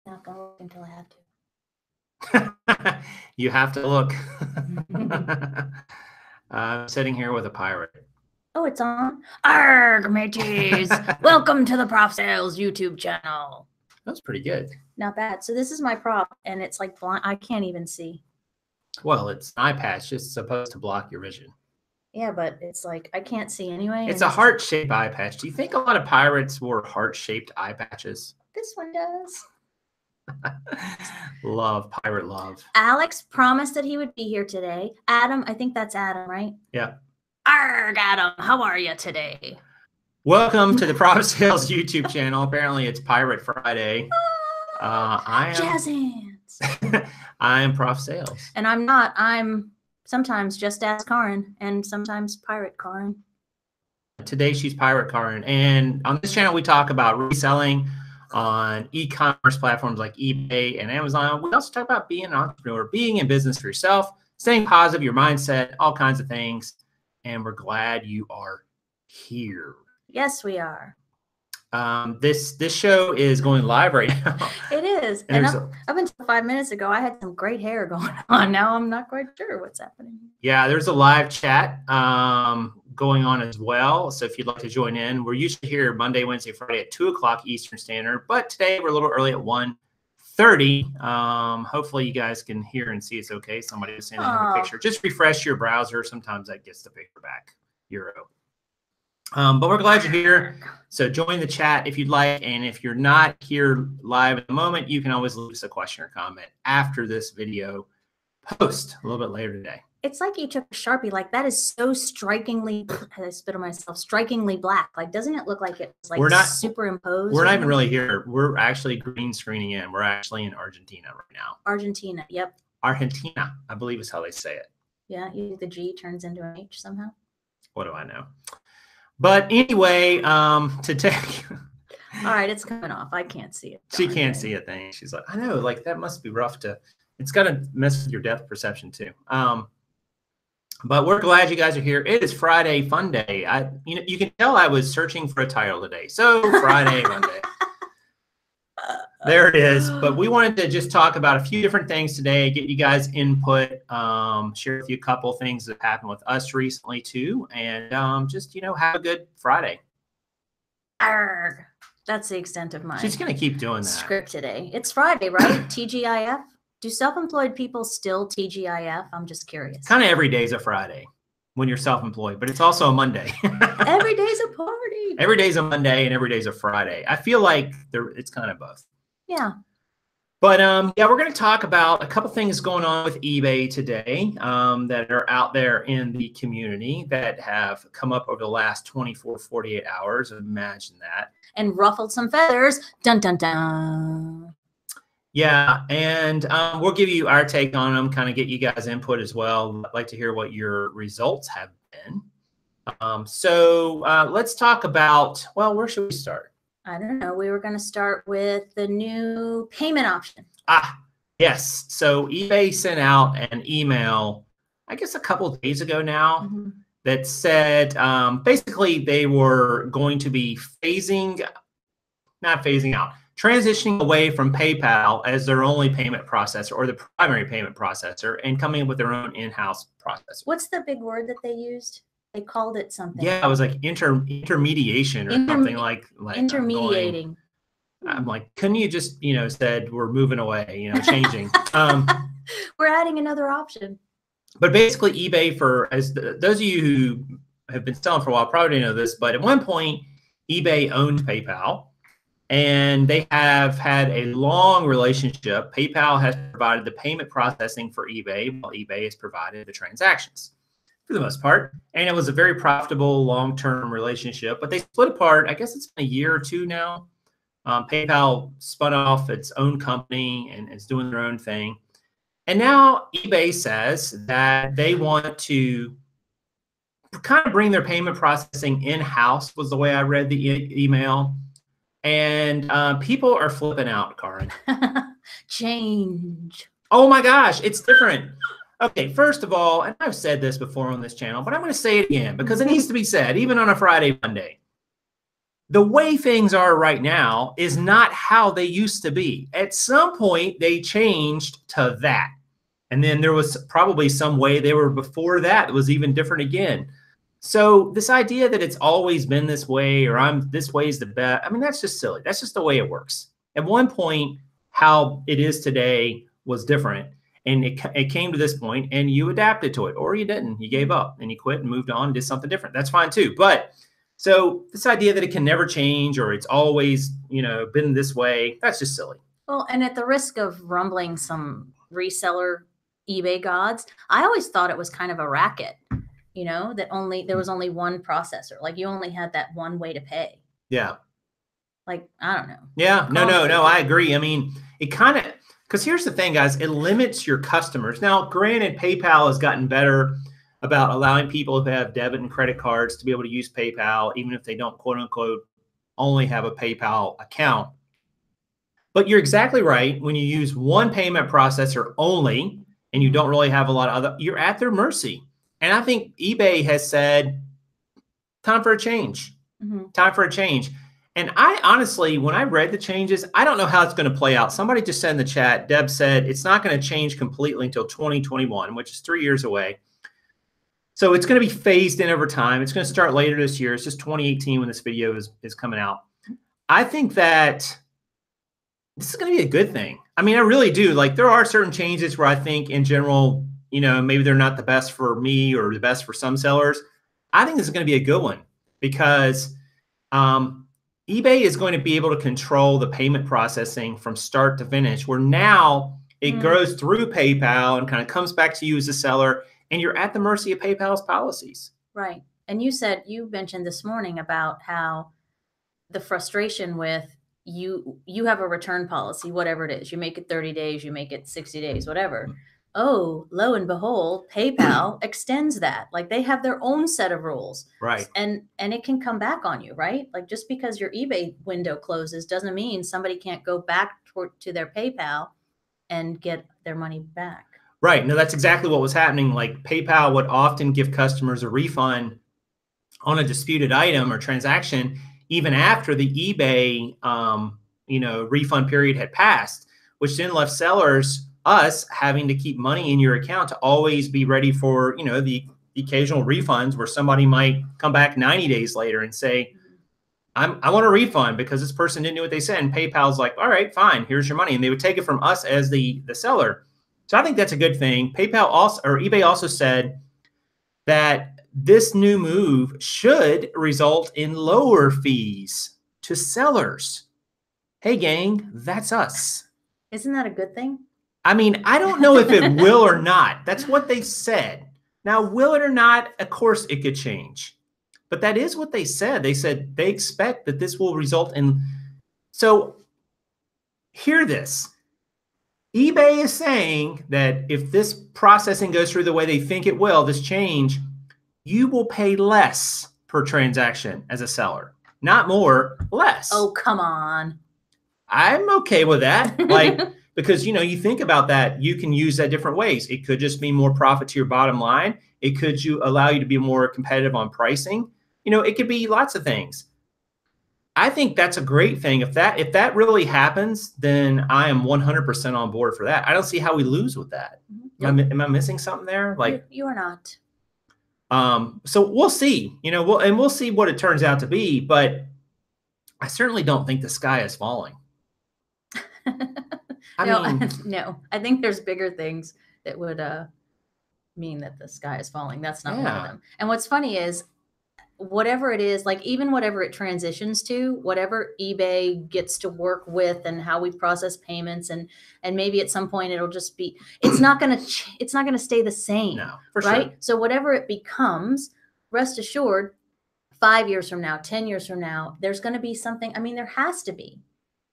Not gonna look until I have to. You have to look. I'm sitting here with a pirate. Oh, it's on. Arg, mateys! Welcome to the Prof Sales YouTube channel. That's pretty good. Not bad. So this is my prop, and it's like blind. I can't even see. Well, it's an eye patch. It's supposed to block your vision. Yeah, but it's like I can't see anyway. It's a heart-shaped eye patch. Do you think a lot of pirates wore heart-shaped eye patches? This one does. Love, pirate love. Alex promised that he would be here today. Adam, I think that's Adam, right? Yeah. Arg, Adam, how are you today? Welcome to the Prof Sales YouTube channel. Apparently, it's Pirate Friday. I am jazz hands. I am Prof Sales, and I'm not. I'm sometimes just as Kaaren, and sometimes Pirate Kaaren. Today, she's Pirate Kaaren, and on this channel, we talk about reselling on e-commerce platforms like eBay and Amazon. We also talk about being an entrepreneur, being in business for yourself, staying positive, your mindset, all kinds of things. And we're glad you are here. Yes, we are. This show is going live right now. It is. And up until 5 minutes ago, I had some great hair going on. Now I'm not quite sure what's happening. Yeah, there's a live chat going on as well. So if you'd like to join in, we're usually here Monday, Wednesday, Friday at 2 o'clock Eastern Standard. But today we're a little early at 1:30. Hopefully you guys can hear and see us okay. Somebody was sending a picture. Just refresh your browser. Sometimes that gets the picture back. Euro. But we're glad you're here. So join the chat if you'd like. And if you're not here live at the moment, you can always leave us a question or comment after this video post a little bit later today. It's like you took a Sharpie. Like that is so strikingly, I spit on myself, strikingly black. Like, doesn't it look like it's like superimposed? We're not even really here. We're actually green screening in. We're actually in Argentina right now. Argentina, yep. Argentina, I believe is how they say it. Yeah, the G turns into an H somehow. What do I know? But anyway, today. All right, it's coming off. I can't see it. She can't see a thing. She's like, I know, like that must be rough to. It's gonna mess with your depth perception too. But we're glad you guys are here. It is Friday Fun Day. You can tell I was searching for a title today. So Friday Fun Day. There it is. But we wanted to just talk about a few different things today, get you guys input, share with you a couple of things that happened with us recently too, and just have a good Friday. Arrgh. That's the extent of my She's gonna keep doing that. Script today. It's Friday, right? TGIF. Do self-employed people still TGIF? I'm just curious. Kind of every day is a Friday when you're self-employed, but it's also a Monday. Every day's a party. Every day's a Monday and every day's a Friday. I feel like it's kind of both. Yeah. But yeah, we're going to talk about a couple things going on with eBay today that are out there in the community that have come up over the last 24, 48 hours. Imagine that. And ruffled some feathers. Dun, dun, dun. Yeah, and we'll give you our take on them, kind of get you guys input as well. I'd like to hear what your results have been. So let's talk about, well, where should we start? I don't know. We were going to start with the new payment option. Yes. So eBay sent out an email, I guess a couple of days ago now, that said basically they were going to be transitioning away from PayPal as their only payment processor or the primary payment processor and coming up with their own in-house processor. What's the big word that they used? They called it something. Yeah, it was like intermediation or something like intermediating. I'm like, couldn't you just, said we're moving away, changing. We're adding another option. But basically eBay, those of you who have been selling for a while probably know this, but at one point eBay owned PayPal. And they have had a long relationship. PayPal has provided the payment processing for eBay, while eBay has provided the transactions for the most part. And it was a very profitable long-term relationship. But they split apart. I guess it's been a year or two now. PayPal spun off its own company and is doing their own thing. And now eBay says that they want to kind of bring their payment processing in-house, was the way I read the email. And people are flipping out, Kaaren. Change. Oh my gosh, it's different. Okay, first of all, and I've said this before on this channel, but I'm going to say it again because it needs to be said, even on a Friday, Monday. the way things are right now is not how they used to be. At some point, they changed to that. And then there was probably some way they were before that was even different again. So this idea that it's always been this way, or this way is the best, I mean, that's just silly. That's just the way it works. At one point, how it is today was different. And it came to this point and you adapted to it, or you didn't. You gave up and you quit and moved on and did something different. That's fine too. But so this idea that it can never change or it's always, been this way, that's just silly. Well, and at the risk of rumbling some reseller eBay gods, I always thought it was kind of a racket, that there was only one processor. Like you only had that one way to pay. Yeah. Like, I don't know. Yeah, no, I agree. I mean, it kind of, because here's the thing, guys, it limits your customers. Now, granted, PayPal has gotten better about allowing people who have debit and credit cards to be able to use PayPal, even if they don't, quote unquote, only have a PayPal account. But you're exactly right. When you use one payment processor only, and you don't really have a lot of other, you're at their mercy. And I think eBay has said, time for a change. Mm-hmm. Time for a change. And I honestly, when I read the changes, I don't know how it's going to play out. Somebody just said in the chat, Deb said, it's not going to change completely until 2021, which is 3 years away. So it's going to be phased in over time. It's going to start later this year. It's just 2018 when this video is coming out. I think that this is going to be a good thing. I mean, I really do. Like, there are certain changes where I think in general, maybe they're not the best for me or the best for some sellers. I think this is going to be a good one because eBay is going to be able to control the payment processing from start to finish, where now it goes through PayPal and kind of comes back to you as a seller, and you're at the mercy of PayPal's policies. Right. And you mentioned this morning about how the frustration with you have a return policy, whatever it is, you make it 30 days, you make it 60 days, whatever. Oh, lo and behold, PayPal extends that. Like, they have their own set of rules. Right. And it can come back on you, right? Like, just because your eBay window closes doesn't mean somebody can't go back to their PayPal and get their money back. Right. No, that's exactly what was happening. Like, PayPal would often give customers a refund on a disputed item or transaction, even after the eBay, refund period had passed, which then left sellers, us, having to keep money in your account to always be ready for, the occasional refunds where somebody might come back 90 days later and say, I want a refund because this person didn't do what they said. And PayPal's like, all right, fine, here's your money. And they would take it from us as the seller. So I think that's a good thing. eBay also said that this new move should result in lower fees to sellers. Hey, gang, that's us. Isn't that a good thing? I mean, I don't know if it will or not. That's what they said. Now, will it or not? Of course, it could change. But that is what they said. They said they expect that this will result in. So hear this. eBay is saying that if this processing goes through the way they think it will, this change, you will pay less per transaction as a seller. Not more, less. Oh, come on. I'm okay with that. Like, because, you think about that, you can use that different ways. It could just mean more profit to your bottom line. It could allow you to be more competitive on pricing. It could be lots of things. I think that's a great thing. If that really happens, then I am 100% on board for that. I don't see how we lose with that. Yep. Am I missing something there? Like, you are not. So we'll see, we'll see what it turns out to be, but I certainly don't think the sky is falling. No, I think there's bigger things that would mean that the sky is falling. That's not one of them. And what's funny is, whatever it is, like, even whatever it transitions to, whatever eBay gets to work with and how we process payments, and maybe at some point it'll just be, it's not going to stay the same. No, for right? Sure. So whatever it becomes, rest assured, 5 years from now, 10 years from now, there's going to be something. I mean, there has to be.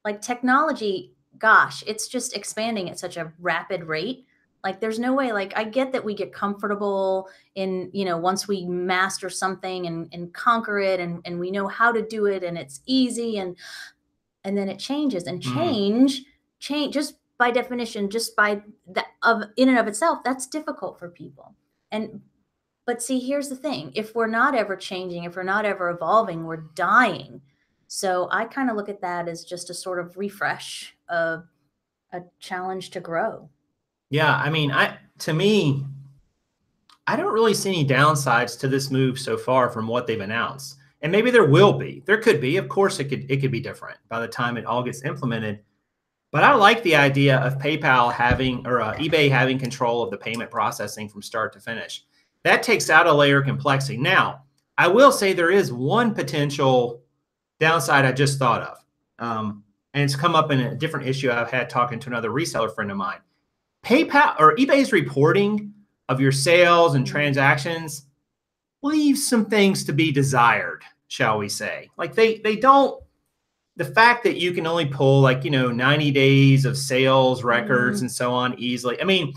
Like, technology, gosh, it's just expanding at such a rapid rate. Like, there's no way. Like, I get that we get comfortable in, once we master something and conquer it, and we know how to do it, and it's easy, and then it changes, and change just by definition, just by that in and of itself, that's difficult for people. But see, here's the thing: if we're not ever changing, if we're not ever evolving, we're dying. So I kind of look at that as just a sort of refresh, a challenge to grow. Yeah, I mean, to me, I don't really see any downsides to this move so far from what they've announced. And maybe there will be. There could be. Of course, it could be different by the time it all gets implemented. But I like the idea of PayPal having or eBay having control of the payment processing from start to finish. That takes out a layer of complexity. Now, I will say there is one potential downside I just thought of. And it's come up in a different issue I've had talking to another reseller friend of mine. PayPal or eBay's reporting of your sales and transactions leaves some things to be desired, shall we say. Like they don't, the fact that you can only pull 90 days of sales records and so on easily. I mean,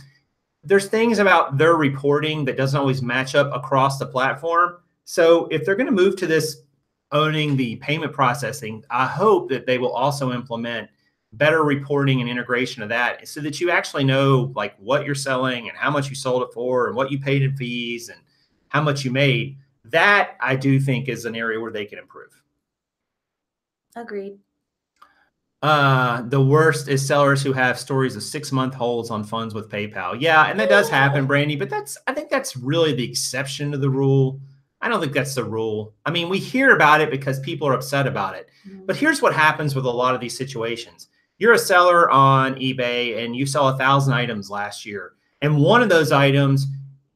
there's things about their reporting that doesn't always match up across the platform. So if they're going to move to this owning the payment processing, I hope that they will also implement better reporting and integration of that so that you actually know like what you're selling and how much you sold it for and what you paid in fees and how much you made. That I do think is an area where they can improve. Agreed. The worst is sellers who have stories of 6-month holds on funds with PayPal. Yeah, and that does happen, Brandy, but I think that's really the exception to the rule. I don't think that's the rule. I mean, we hear about it because people are upset about it. But here's what happens with a lot of these situations. You're a seller on eBay and you sell 1,000 items last year. And one of those items,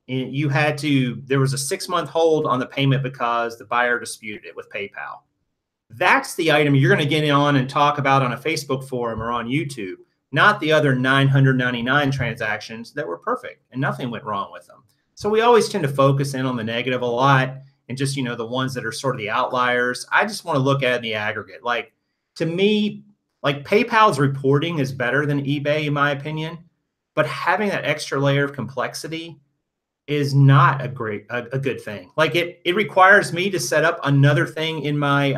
there was a 6-month hold on the payment because the buyer disputed it with PayPal. That's the item you're going to get on and talk about on a Facebook forum or on YouTube, not the other 999 transactions that were perfect and nothing went wrong with them. So we always tend to focus in on the negative a lot and just, the ones that are sort of the outliers. I just want to look at it in the aggregate. Like, to me, like PayPal's reporting is better than eBay, in my opinion, but having that extra layer of complexity is not a good thing. Like it requires me to set up another thing in my,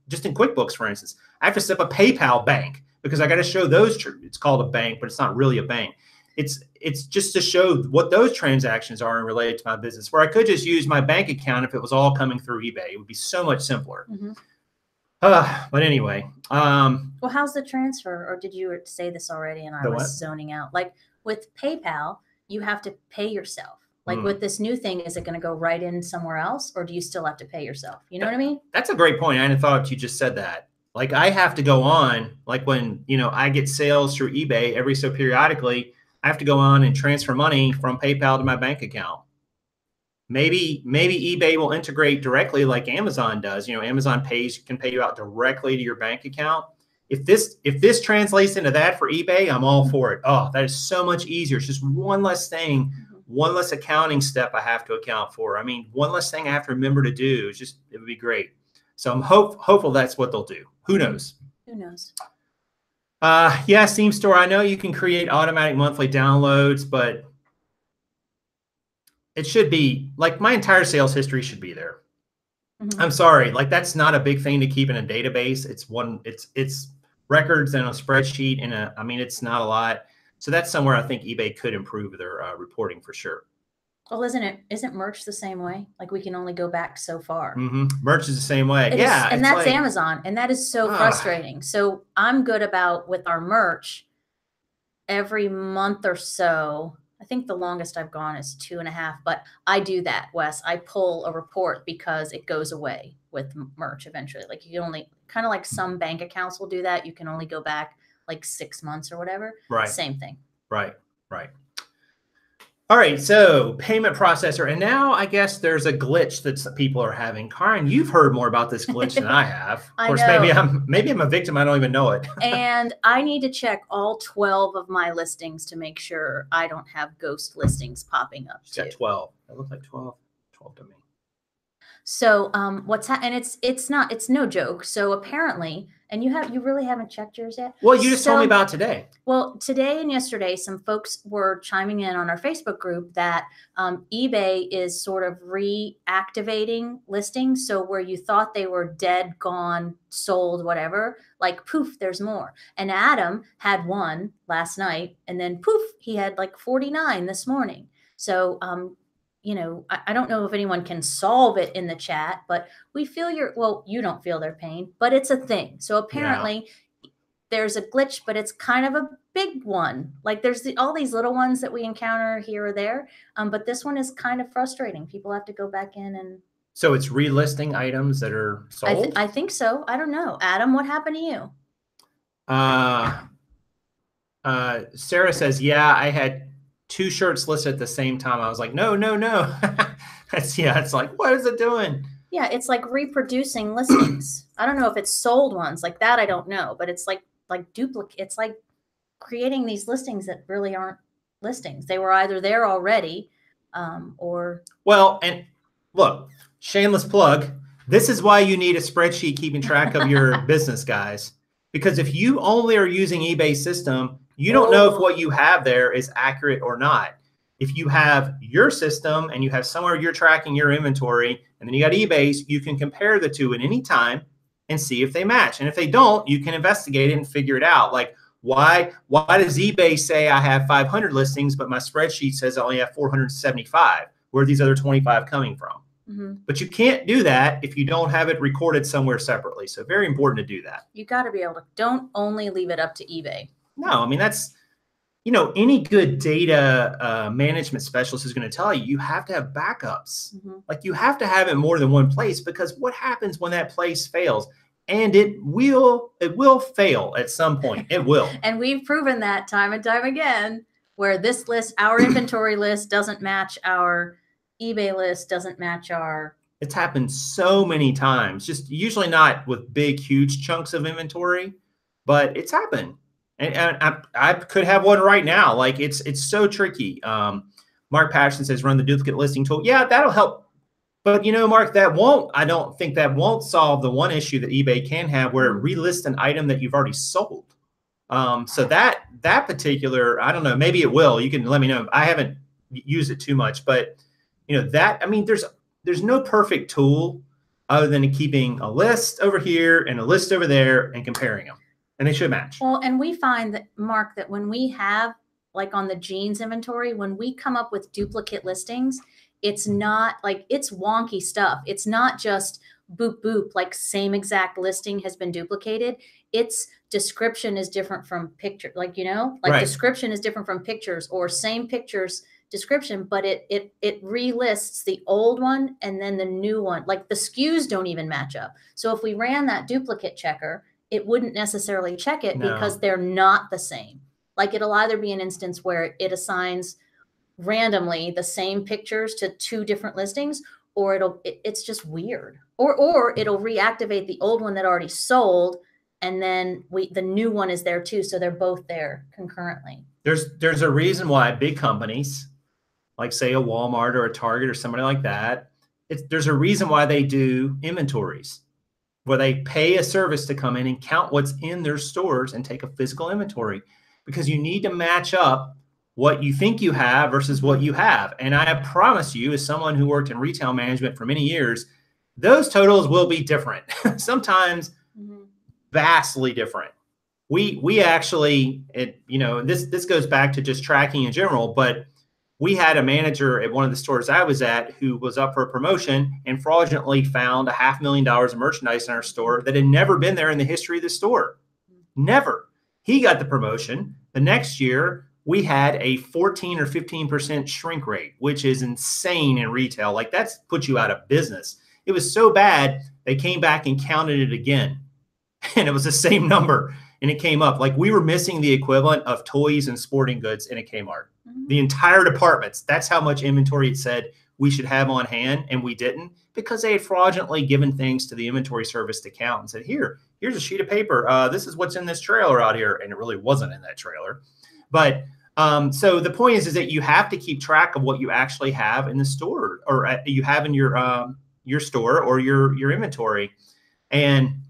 just in QuickBooks, for instance. I have to set up a PayPal bank because I got to show those, it's called a bank, but it's not really a bank. It's just to show what those transactions are related to my business, where I could just use my bank account if it was all coming through eBay. It would be so much simpler. But anyway. Well, how's the transfer? Or did you say this already and I was zoning out? Like with PayPal, you have to pay yourself. Like with this new thing, is it going to go right in somewhere else or do you still have to pay yourself? You know what I mean? That's a great point. I hadn't thought you just said that. Like I have to go on, like when, I get sales through eBay every so periodically, I have to go on and transfer money from PayPal to my bank account. Maybe eBay will integrate directly like Amazon does. Amazon can pay you out directly to your bank account. If this translates into that for eBay, I'm all for it. Oh, that is so much easier. It's just one less thing, one less accounting step I have to account for. I mean, one less thing I have to remember to do. It would be great. So I'm hopeful that's what they'll do. Who knows? Who knows? Yeah, Steam Store. I know you can create automatic monthly downloads, but it should be like my entire sales history should be there. I'm sorry, like that's not a big thing to keep in a database. It's records and a spreadsheet and it's not a lot. So that's somewhere I think eBay could improve their reporting for sure. Well, isn't merch the same way? Like we can only go back so far. Merch is the same way. And that's like, Amazon. And that is so frustrating. So I'm good about with our merch every month or so. I think the longest I've gone is 2.5, but I do that, Wes. I pull a report because it goes away with merch eventually. Like you can only kind of like some bank accounts will do that. You can only go back like 6 months or whatever. Right. Same thing. Right. All right, so payment processor, and now I guess there's a glitch that people are having. Kaaren, you've heard more about this glitch than I have. Of course, maybe I'm a victim. I don't even know it. And I need to check all 12 of my listings to make sure I don't have ghost listings popping up. She's got 12. That looks like 12 to me. So it's no joke. So apparently, and you really haven't checked yours yet? Well, you just told me about today. Well, today and yesterday, some folks were chiming in on our Facebook group that eBay is sort of reactivating listings. So where you thought they were dead, gone, sold, whatever, like poof, there's more. And Adam had one last night and then poof, he had like 49 this morning. So you know, I don't know if anyone can solve it in the chat, but we feel well, you don't feel their pain, but it's a thing. So apparently there's a glitch, but it's kind of a big one. Like there's all these little ones that we encounter here or there. But this one is kind of frustrating. People have to go back in and. So it's relisting items that are sold? I think so. I don't know. Adam, what happened to you? Sarah says, yeah, I had 2 shirts listed at the same time. I was like, no. It's like, what is it doing? Yeah, it's like reproducing listings. I don't know if it's sold ones like that. I don't know, but it's like duplicate. It's like creating these listings that really aren't listings. They were either there already, or. Well, and look, shameless plug. This is why you need a spreadsheet keeping track of your business, guys. Because if you only are using eBay's system, you don't know if what you have there is accurate or not. If you have your system and you have somewhere you're tracking your inventory, and then you got eBay's, you can compare the two at any time and see if they match. And if they don't, you can investigate it and figure it out. Like, why does eBay say I have 500 listings, but my spreadsheet says I only have 475? Where are these other 25 coming from? Mm-hmm. But you can't do that if you don't have it recorded somewhere separately. So very important to do that. You got to be able to, don't only leave it up to eBay. No, I mean, that's, you know, any good data management specialist is going to tell you, you have to have backups. Mm-hmm. Like you have to have it more than one place, because what happens when that place fails? And it will fail at some point. It will. And we've proven that time and time again, where this list, our inventory list doesn't match our eBay list, doesn't match our. It's happened so many times, just usually not with big, huge chunks of inventory, but it's happened. And I could have one right now. Like it's so tricky. Mark Patterson says, run the duplicate listing tool. Yeah, that'll help. But you know, Mark, I don't think that won't solve the one issue that eBay can have, where it relists an item that you've already sold. So that particular, I don't know, maybe it will. You can let me know. I haven't used it too much, but you know, I mean, there's no perfect tool other than keeping a list over here and a list over there and comparing them. And they should match. Well, and we find that, Mark, that when we have, like on the jeans inventory, when we come up with duplicate listings, it's not like, it's wonky stuff. It's not just boop, boop, like same exact listing has been duplicated. Its description is different from picture, like, you know, like right. Description is different from pictures, or same pictures description, but it relists the old one and then the new one. Like the SKUs don't even match up. So if we ran that duplicate checker, it wouldn't necessarily check it because they're not the same. Like it'll either be an instance where it assigns randomly the same pictures to 2 different listings, or it's just weird. Or it'll reactivate the old one that already sold, and then the new one is there too. So they're both there concurrently. There's a reason why big companies, like say a Walmart or a Target or somebody like that, there's a reason why they do inventories, where they pay a service to come in and count what's in their stores and take a physical inventory, because you need to match up what you think you have versus what you have. And I promise you, as someone who worked in retail management for many years, those totals will be different. Sometimes vastly different. We actually, you know, this goes back to just tracking in general, but we had a manager at one of the stores I was at who was up for a promotion and fraudulently found $500,000 of merchandise in our store that had never been there in the history of the store. Never. He got the promotion. The next year, we had a 14 or 15% shrink rate, which is insane in retail. Like that's put you out of business. It was so bad, they came back and counted it again. And it was the same number. And it came up like we were missing the equivalent of toys and sporting goods in a Kmart. The entire departments. That's how much inventory it said we should have on hand, and we didn't, because they had fraudulently given things to the inventory service to count and said, here's a sheet of paper. This is what's in this trailer out here. And it really wasn't in that trailer. But so the point is that you have to keep track of what you actually have in the store, or you have in your store or your inventory. And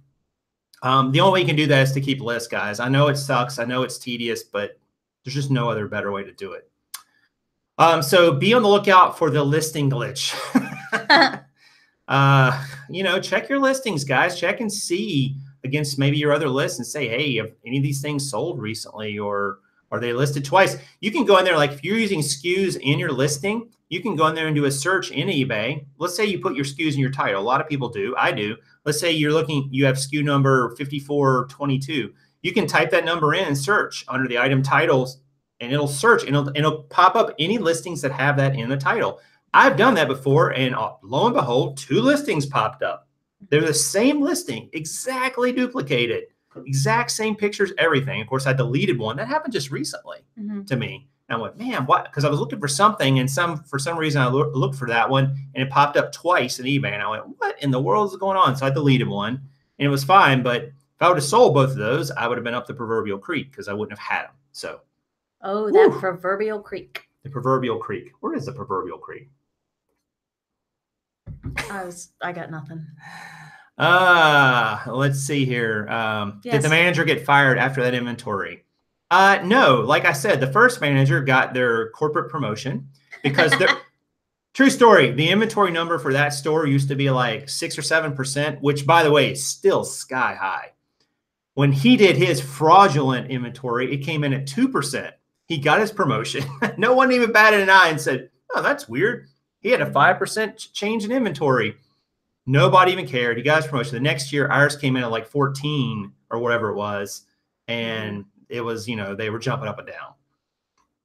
the only way you can do that is to keep lists, guys. I know it sucks. I know it's tedious, but there's just no other better way to do it. So be on the lookout for the listing glitch. You know, check your listings, guys. Check and see against maybe your other lists and say, hey, have any of these things sold recently, or are they listed twice? You can go in there, like if you're using SKUs in your listing, you can go in there and do a search in eBay. Let's say you put your SKUs in your title. A lot of people do. I do. Let's say you have SKU number 5422. You can type that number in and search under the item titles, and it'll search and it'll pop up any listings that have that in the title. I've done that before, and lo and behold, 2 listings popped up. They're the same listing, exactly duplicated, exact same pictures, everything. Of course, I deleted one. That happened just recently to me. And I went, man, what? Because I was looking for something, and for some reason I looked for that one, and it popped up twice in eBay. And I went, what in the world is going on? So I deleted one, and it was fine. But if I would have sold both of those, I would have been up the proverbial creek because I wouldn't have had them. So, oh, that proverbial creek. The proverbial creek. Where is the proverbial creek? I got nothing. Let's see here. Yes. Did the manager get fired after that inventory? No, like I said, the first manager got their corporate promotion because true story. The inventory number for that store used to be like 6 or 7%, which by the way, is still sky high. When he did his fraudulent inventory, it came in at 2%. He got his promotion. No one even batted an eye and said, oh, that's weird. He had a 5% change in inventory. Nobody even cared. He got his promotion. The next year, ours came in at like 14 or whatever it was. And it was, they were jumping up and down.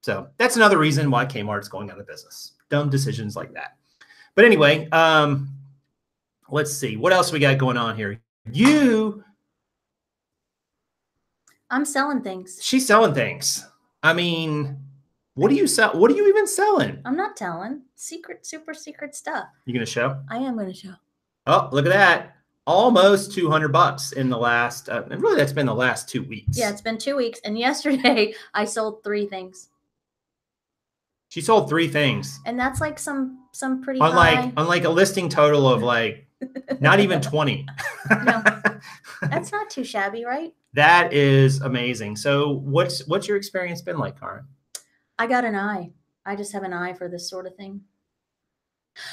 So that's another reason why Kmart's going out of business. Dumb decisions like that. But anyway, let's see. What else we got going on here? I'm selling things. She's selling things. I mean, what do you sell? What are you even selling? I'm not telling. Super secret stuff. You going to show? I am going to show. Oh, look at that. Almost $200 in the last, and really that's been the last 2 weeks. Yeah, it's been 2 weeks. And yesterday I sold 3 things. She sold 3 things. And that's like some pretty high. Unlike a listing total of like, not even 20. No, that's not too shabby, right? That is amazing. So what's your experience been like, Kaaren? I got an eye. I just have an eye for this sort of thing.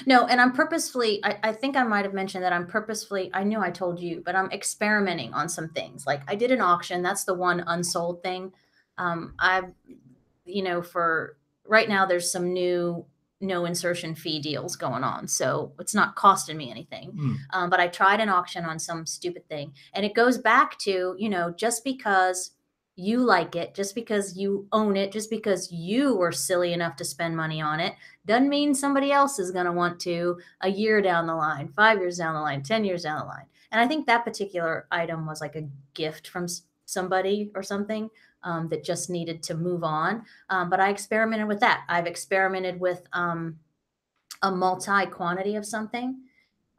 No, and I'm purposefully, I think I might have mentioned that I knew I told you, but I'm experimenting on some things. Like I did an auction. That's the one unsold thing. For right now, there's some new no insertion fee deals going on. So it's not costing me anything. But I tried an auction on some stupid thing. And it goes back to, just because you like it, just because you own it, just because you were silly enough to spend money on it, doesn't mean somebody else is going to want to a year down the line, 5 years down the line, 10 years down the line. And I think that particular item was like a gift from somebody or something that just needed to move on. But I experimented with that. I've experimented with a multi-quantity of something.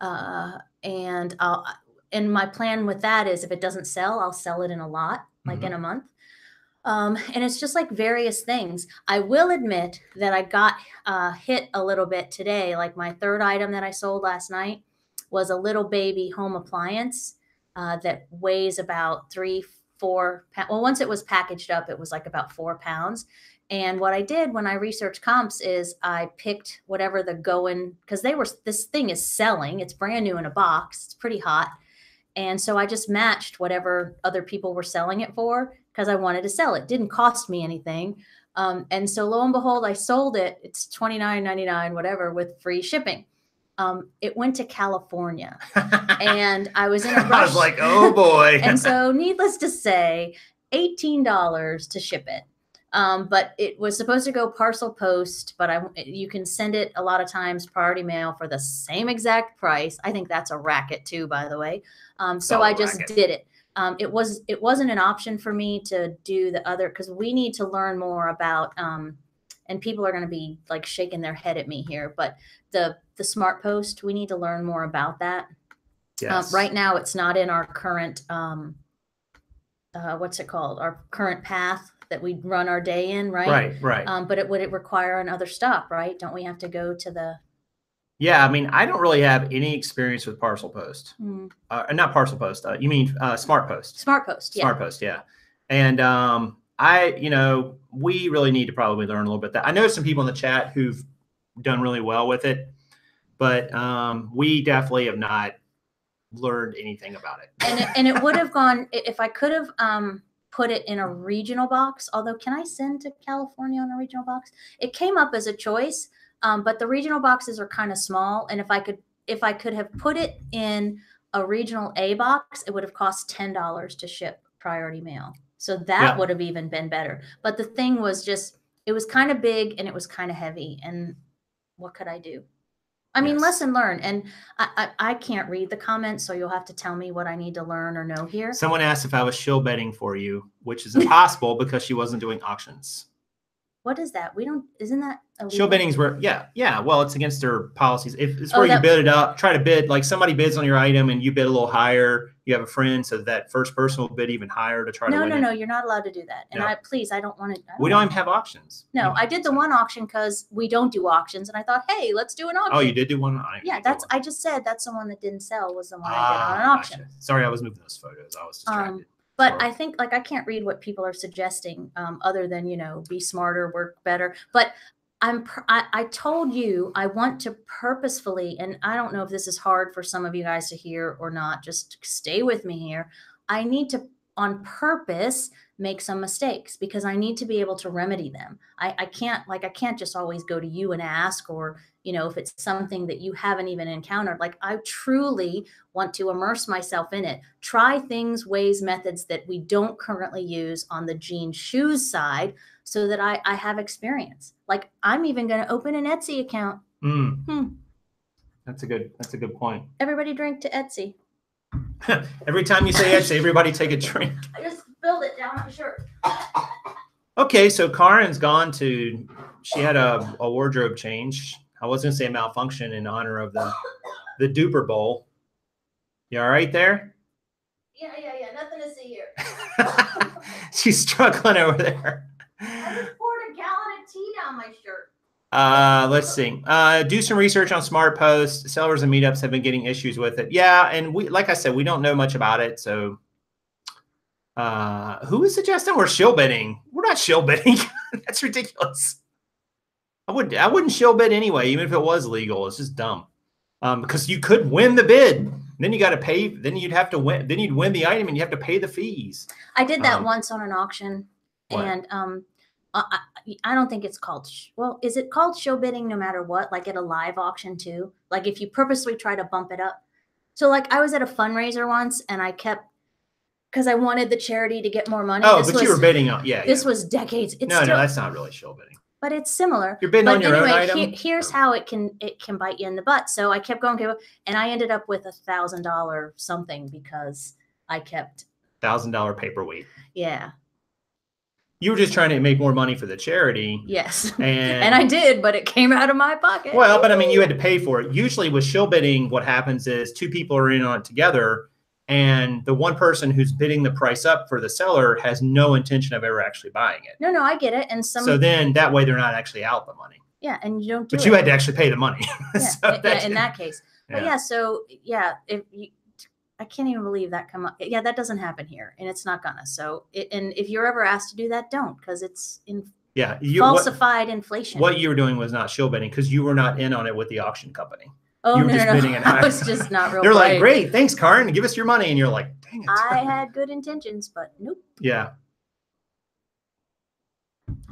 And my plan with that is if it doesn't sell, I'll sell it in a lot, like in a month. And it's just like various things. I will admit that I got hit a little bit today. Like my third item that I sold last night was a little baby home appliance that weighs about 3-4 pounds. Well, once it was packaged up, it was like about 4 pounds. And what I did when I researched comps is I picked whatever the going, because this thing is selling. It's brand new in a box. It's pretty hot. And so I just matched whatever other people were selling it for because I wanted to sell it. Didn't cost me anything. And so lo and behold, I sold it. It's $29.99, whatever, with free shipping. It went to California and I was in a rush. I was like, oh boy. And so needless to say, $18 to ship it. But it was supposed to go parcel post, but you can send it a lot of times priority mail for the same exact price. I think that's a racket too, by the way. So I just did it. It wasn't an option for me to do the other, because we need to learn more about, and people are going to be like shaking their head at me here, but the SmartPost, we need to learn more about that. Yes. Right now, it's not in our current, what's it called? Our current path that we run our day in, right? Right. But would it require another stop, right? Don't we have to go to the... Yeah, I mean, I don't really have any experience with parcel post. Not parcel post. You mean SmartPost? SmartPost, yeah. SmartPost, yeah. And we really need to probably learn a little bit that. I know some people in the chat who've done really well with it, but we definitely have not learned anything about it. And it would have gone, if I could have put it in a regional box, although can I send to California on a regional box? It came up as a choice. But the regional boxes are kind of small. And if I could have put it in a regional A box, it would have cost $10 to ship priority mail. So that would have even been better. But the thing was just, it was kind of big and it was kind of heavy. And what could I do? I mean, lesson learned. And I can't read the comments, so you'll have to tell me what I need to learn or know here. Someone asked if I was shill betting for you, which is impossible because she wasn't doing auctions. What is that? Isn't that illegal? Shill betting's where, yeah. Well, it's against their policies. If it's where you bid it up, try to bid, like somebody bids on your item and you bid a little higher, you have a friend, so that first person will bid even higher to try to win it. No, you're not allowed to do that. And I don't want to. We don't even have auctions. No, I did the one auction because we don't do auctions. And I thought, hey, let's do an auction. Oh, you did do one? Yeah, I just said that's the one that didn't sell was the one I did on an auction. Gotcha. Sorry, I was moving those photos. I was distracted. But I think, like, I can't read what people are suggesting other than, be smarter, work better. But I told you I want to purposefully, and I don't know if this is hard for some of you guys to hear or not, just stay with me here. I need to, on purpose, make some mistakes because I need to be able to remedy them. I can't just always go to you and ask, or, if it's something that you haven't even encountered. Like, I truly want to immerse myself in it, try things, ways, methods that we don't currently use on the jeans shoes side so that I have experience. Like, I'm even going to open an Etsy account. That's a good point. Everybody drink to Etsy. Every time you say Etsy, everybody take a drink. I just spilled it down my shirt. Okay, so Karen's gone to, she had a wardrobe change. I was going to say malfunction in honor of the duper bowl. You all right there? Yeah. Nothing to see here. She's struggling over there. I just poured a gallon of tea down my shirt. Let's see. Do some research on SmartPost. Sellers and meetups have been getting issues with it. Yeah, and like I said, we don't know much about it. So who is suggesting we're shill bidding? We're not shill bidding. That's ridiculous. I wouldn't shill bid anyway, even if it was legal. It's just dumb. Because you could win the bid. Then you got to pay. Then you'd have to win. Then you'd win the item and you have to pay the fees. I did that once on an auction. What? And I don't think it's called, is it called show bidding no matter what? Like at a live auction too? Like if you purposely try to bump it up. So like I was at a fundraiser once and I kept, because I wanted the charity to get more money. Oh, but you were bidding on, This was decades. No, that's not really show bidding. But it's similar. You're bidding on your own item? Here's how it can bite you in the butt. So I kept going, and I ended up with $1,000 something because I kept $1,000 paperweight. Yeah. You were just trying to make more money for the charity. Yes. And I did, but it came out of my pocket. Well, but I mean, you had to pay for it. Usually with shill bidding, what happens is two people are in on it together, and the one person who's bidding the price up for the seller has no intention of ever actually buying it. No, I get it. And so then that way they're not actually out the money. Yeah, and you don't do But you had to actually pay the money. Yeah, in that case. But I can't even believe that come up. Yeah, that doesn't happen here, and it's not gonna. So, and if you're ever asked to do that, don't, because it's falsified inflation. What you were doing was not shill bidding because you were not in on it with the auction company. Oh, you were just bidding I was just not real. They're like, great, thanks, Kaaren, give us your money, and you're like, dang it. I had good intentions, but nope. Yeah.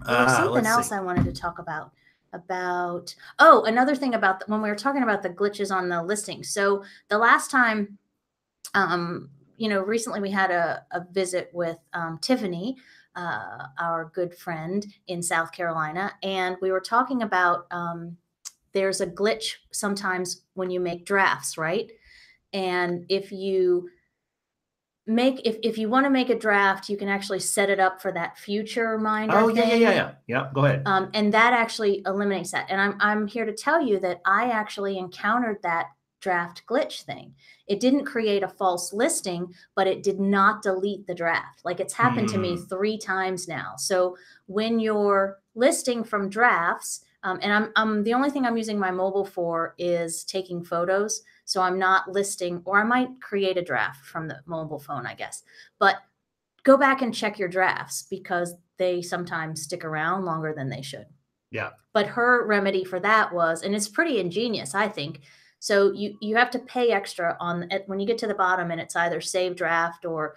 There's something else I wanted to talk about. Another thing about when we were talking about the glitches on the listing. So the last time, recently we had a visit with Tiffany, our good friend in South Carolina, and we were talking about there's a glitch sometimes when you make drafts, right? And if you want to make a draft, you can actually set it up for that future reminder thing. Yeah. Go ahead. And that actually eliminates that. And I'm here to tell you that I actually encountered that draft glitch thing. It didn't create a false listing, but it did not delete the draft. Like it's happened to me 3 times now. So when you're listing from drafts, and I'm the only thing I'm using my mobile for is taking photos. So I'm not listing, or I might create a draft from the mobile phone, I guess. But go back and check your drafts because they sometimes stick around longer than they should. Yeah. But her remedy for that was, and it's pretty ingenious, I think. So you have to pay extra when you get to the bottom, and it's either save draft or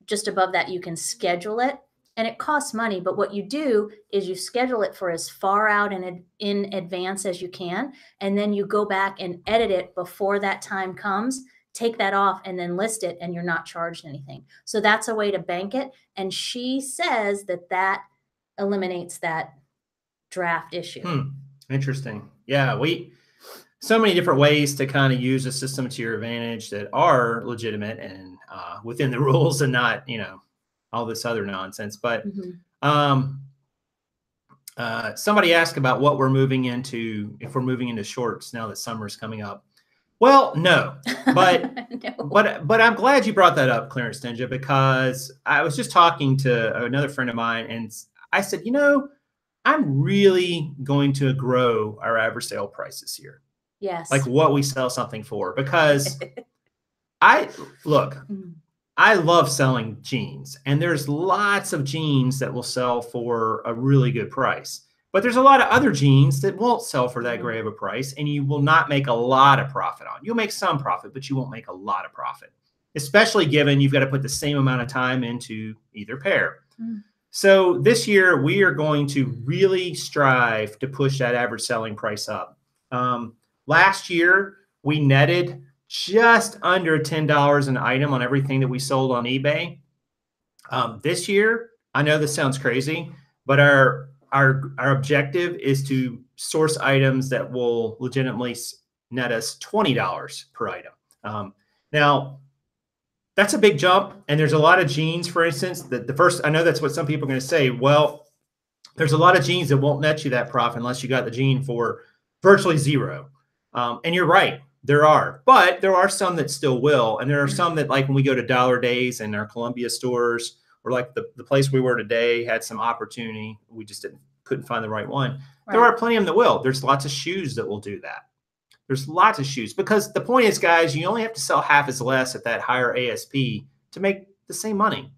just above that, you can schedule it. and it costs money. But what you do is you schedule it for as far out in advance as you can, and then you go back and edit it before that time comes, take that off, and then list it, and you're not charged anything. So that's a way to bank it. And she says that eliminates that draft issue. Interesting. Yeah, so many different ways to kind of use a system to your advantage that are legitimate and within the rules, and not, all this other nonsense. But somebody asked about what we're moving into, if we're moving into shorts now that summer's coming up. Well, no, but No. but I'm glad you brought that up, Clarence Ninja, because I was just talking to another friend of mine, and I said, I'm really going to grow our average sale price this year. Yes. Like what we sell something for, because I love selling jeans, and there's lots of jeans that will sell for a really good price. But there's a lot of other jeans that won't sell for that great of a price, and you will not make a lot of profit on. You'll make some profit, but you won't make a lot of profit, especially given you've got to put the same amount of time into either pair. So this year, we are going to really strive to push that average selling price up. Last year, we netted just under $10 an item on everything that we sold on eBay. This year, I know this sounds crazy, but our objective is to source items that will legitimately net us $20 per item. Now, that's a big jump, and there's a lot of jeans, for instance, that I know that's what some people are going to say. Well, there's a lot of jeans that won't net you that profit unless you got the jean for virtually zero. And you're right, there are, but there are some that still will. And there are some that, like when we go to Dollar Days and our Columbia stores, or like the place we were today had some opportunity, we just couldn't find the right one. Right. There are plenty of them that will. There's lots of shoes that will do that. There's lots of shoes, because the point is, guys, you only have to sell half as less at that higher ASP to make the same money.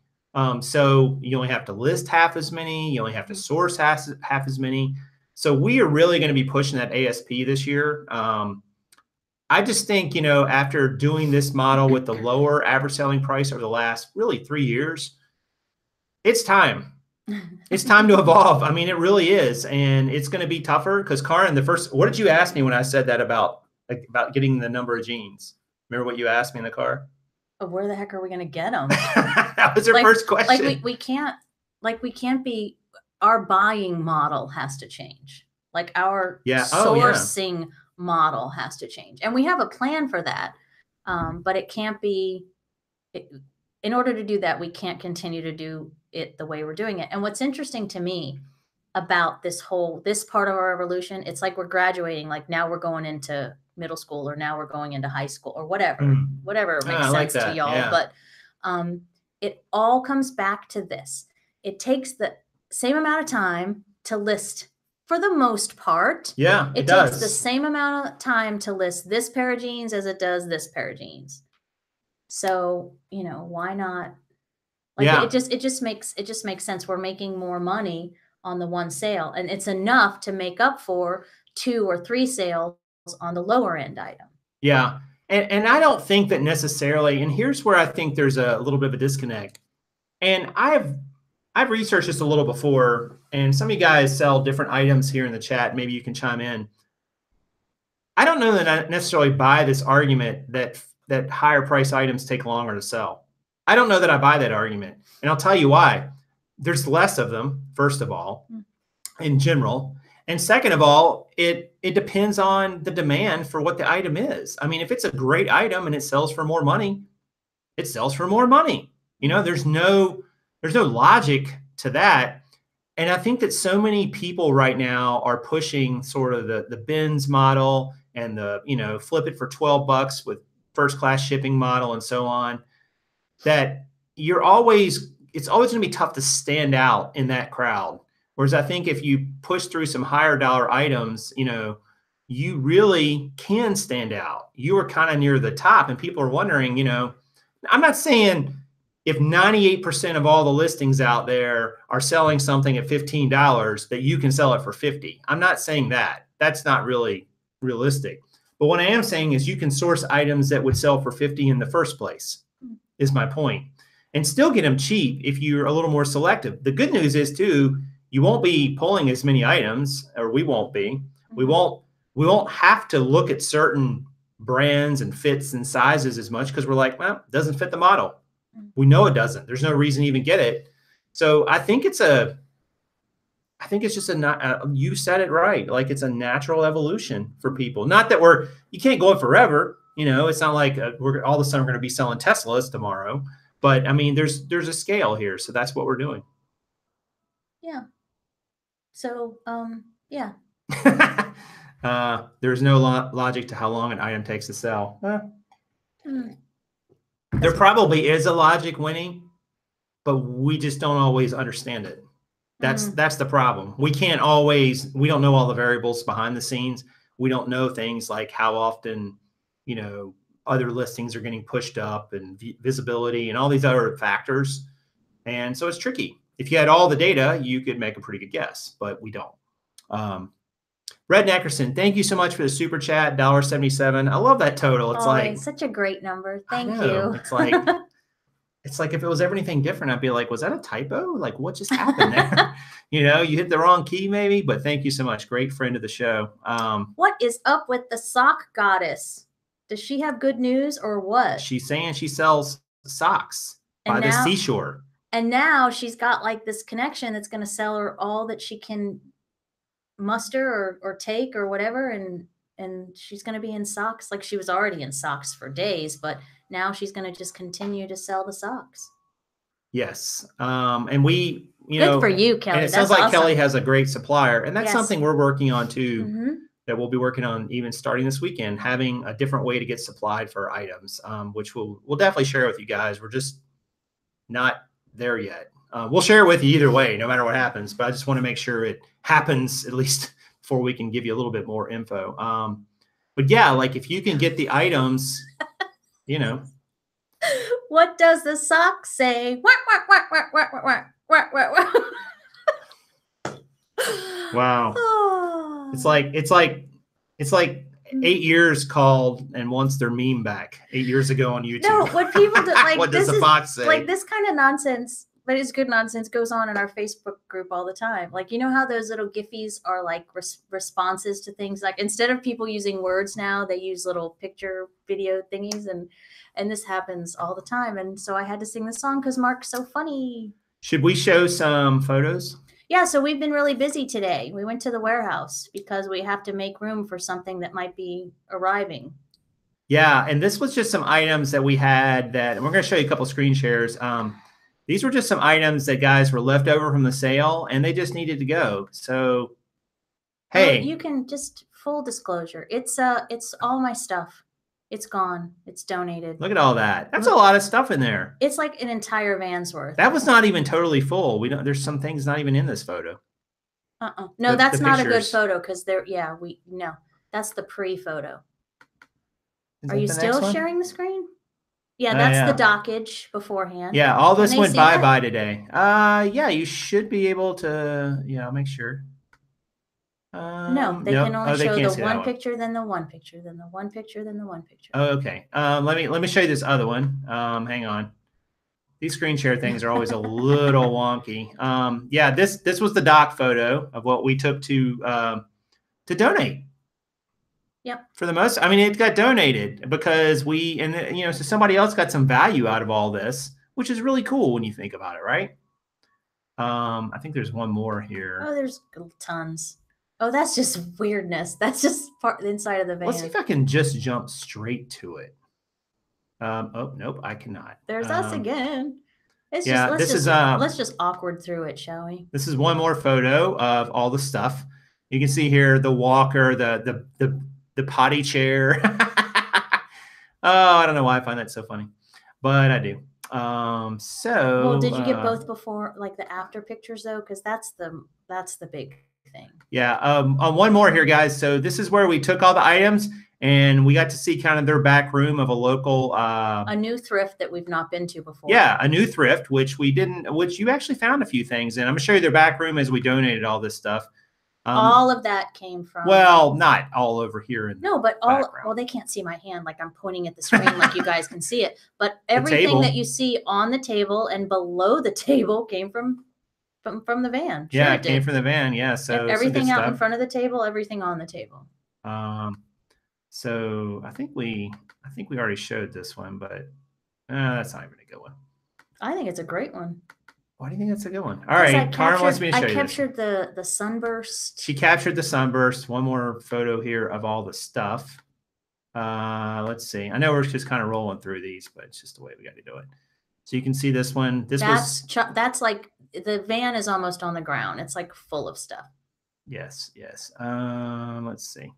So you only have to list half as many. You only have to source half as many. So we are really going to be pushing that ASP this year. I just think, after doing this model with the lower average selling price over the last really 3 years, it's time. It's time to evolve. I mean, it really is. And it's going to be tougher because, Kaaren, what did you ask me when I said that about getting the number of jeans? Remember what you asked me in the car? Where the heck are we going to get them? That was your first question. Like we can't be, our buying model has to change. Like our sourcing model has to change. And we have a plan for that. But it can't be, in order to do that, we can't continue to do it the way we're doing it. And what's interesting to me about this part of our evolution, it's like we're graduating, like now we're going into middle school, or now we're going into high school, or whatever makes sense to y'all. Yeah. But it all comes back to this. It takes the same amount of time to list, for the most part. Yeah, it does. takes the same amount of time to list this pair of jeans as it does this pair of jeans. So, why not? It just makes sense. We're making more money on the one sale, and it's enough to make up for 2 or 3 sales on the lower end item. Yeah. And I don't think that necessarily, and here's where I think there's a little bit of a disconnect. And I've researched this a little before, and some of you guys sell different items here in the chat. Maybe you can chime in. I don't know that I necessarily buy this argument that higher price items take longer to sell. I don't know that I buy that argument. And I'll tell you why. There's less of them, first of all, in general. And second of all, it depends on the demand for what the item is. I mean, if it's a great item and it sells for more money, it sells for more money. There's no logic to that. And I think that so many people right now are pushing sort of the bins model and the, flip it for $12 with first class shipping model and so on, that it's always going to be tough to stand out in that crowd. Whereas I think if you push through some higher dollar items, you really can stand out. You are kind of near the top, and people are wondering, I'm not saying if 98% of all the listings out there are selling something at $15 that you can sell it for $50. I'm not saying that. That's not really realistic. But what I am saying is you can source items that would sell for $50 in the first place, is my point. and still get them cheap if you're a little more selective. The good news is too, you won't be pulling as many items, or we won't be. We won't have to look at certain brands and fits and sizes as much because we're like, well, it doesn't fit the model. We know it doesn't. There's no reason to even get it. So I think it's just you said it right. Like it's a natural evolution for people. Not that you can't go it forever. You know, it's not like we're all of a sudden we're going to be selling Teslas tomorrow. But I mean, there's a scale here. So that's what we're doing. Yeah. So, yeah. There's no logic to how long an item takes to sell. There probably is a logic, Winnie, but we just don't always understand it. That's the problem. We don't know all the variables behind the scenes. We don't know things like how often, you know, other listings are getting pushed up and visibility and all these other factors. And so it's tricky. If you had all the data, you could make a pretty good guess, but we don't. Red Neckerson, thank you so much for the super chat, $1.77. I love that total. It's like such a great number. Thank you. It's like if it was ever anything different, I'd be like, was that a typo? Like, what just happened there? You know, you hit the wrong key maybe, but thank you so much. Great friend of the show. What is up with the sock goddess? Does she have good news or what? She's saying she sells socks by the seashore. And now she's got like this connection that's going to sell her all that she can muster or take or whatever. And she's going to be in socks. Like she was already in socks for days, but now she's going to just continue to sell the socks. Yes. And we, good for you, Kelly. And it sounds like awesome. Kelly has a great supplier, and that's something we're working on too, that we'll be working on even starting this weekend, having a different way to get supplied for items, which we'll definitely share with you guys. We're just not there yet. We'll share it with you either way, no matter what happens, but I just want to make sure it happens at least before we can give you a little bit more info. But yeah, like if you can get the items, you know. What does the sock say? Wow. Oh. It's like 8 years called and wants their meme back 8 years ago on YouTube. No, what people do, like what does the fox say? Like this kind of nonsense, but it's good nonsense, goes on in our Facebook group all the time. Like, you know how those little giffies are like responses to things, like instead of people using words now, they use little picture video thingies, and this happens all the time. And so I had to sing the song because Mark's so funny. Should we show some photos? Yeah, so we've been really busy today. We went to the warehouse because we have to make room for something that might be arriving. Yeah, and this was just some items that we had that, and we're going to show you a couple of screen shares. These were just some items that guys were left over from the sale, and they just needed to go. So, hey. Well, you can just, full disclosure, it's all my stuff. It's gone. It's donated. Look at all that. That's a lot of stuff in there. It's like an entire van's worth. That was not even totally full. There's some things not even in this photo. No, that's not a good photo because that's the pre-photo. Are you still sharing the screen? Yeah, that's the dockage beforehand. Yeah, all this went bye-bye today. Yeah, you should be able to, I'll make sure. No, they can only show the one picture, then the one picture, then the one picture, then the one picture. Oh, okay. Let me show you this other one. Hang on. These screen share things are always a little wonky. Yeah, this was the doc photo of what we took to donate. Yep. For the most, I mean, it got donated because so somebody else got some value out of all this, which is really cool when you think about it, right? I think there's one more here. Oh, there's tons. Oh, that's just weirdness. That's just part inside of the van. Let's see if I can just jump straight to it. Oh, nope, I cannot. There's us again. Let's just awkward through it, shall we? This is one more photo of all the stuff. You can see here the walker, the potty chair. Oh, I don't know why I find that so funny, but I do. Well, did you get both before, like the after pictures though? Because that's the big thing. Yeah. One more here, guys. So this is where we took all the items and we got to see kind of their back room of a local, a new thrift that we've not been to before. Yeah. A new thrift, which you actually found a few things. And I'm gonna show you their back room as we donated all this stuff. All of that came from. Well, not all over here. No, but all, well, they can't see my hand like I'm pointing at the screen like you guys can see it. But everything that you see on the table and below the table came from the van. Sure, yeah, it came from the van. Yeah, so everything out in front of the table, everything on the table. So I think we already showed this one, but that's not even a good one. I think it's a great one. Why do you think that's a good one? All right, Kaaren wants me to show you. I captured the sunburst. She captured the sunburst. One more photo here of all the stuff. Let's see. I know we're just kind of rolling through these, but it's just the way we got to do it. So you can see this one. That's like the van is almost on the ground. It's like full of stuff. Yes, yes. Let's see.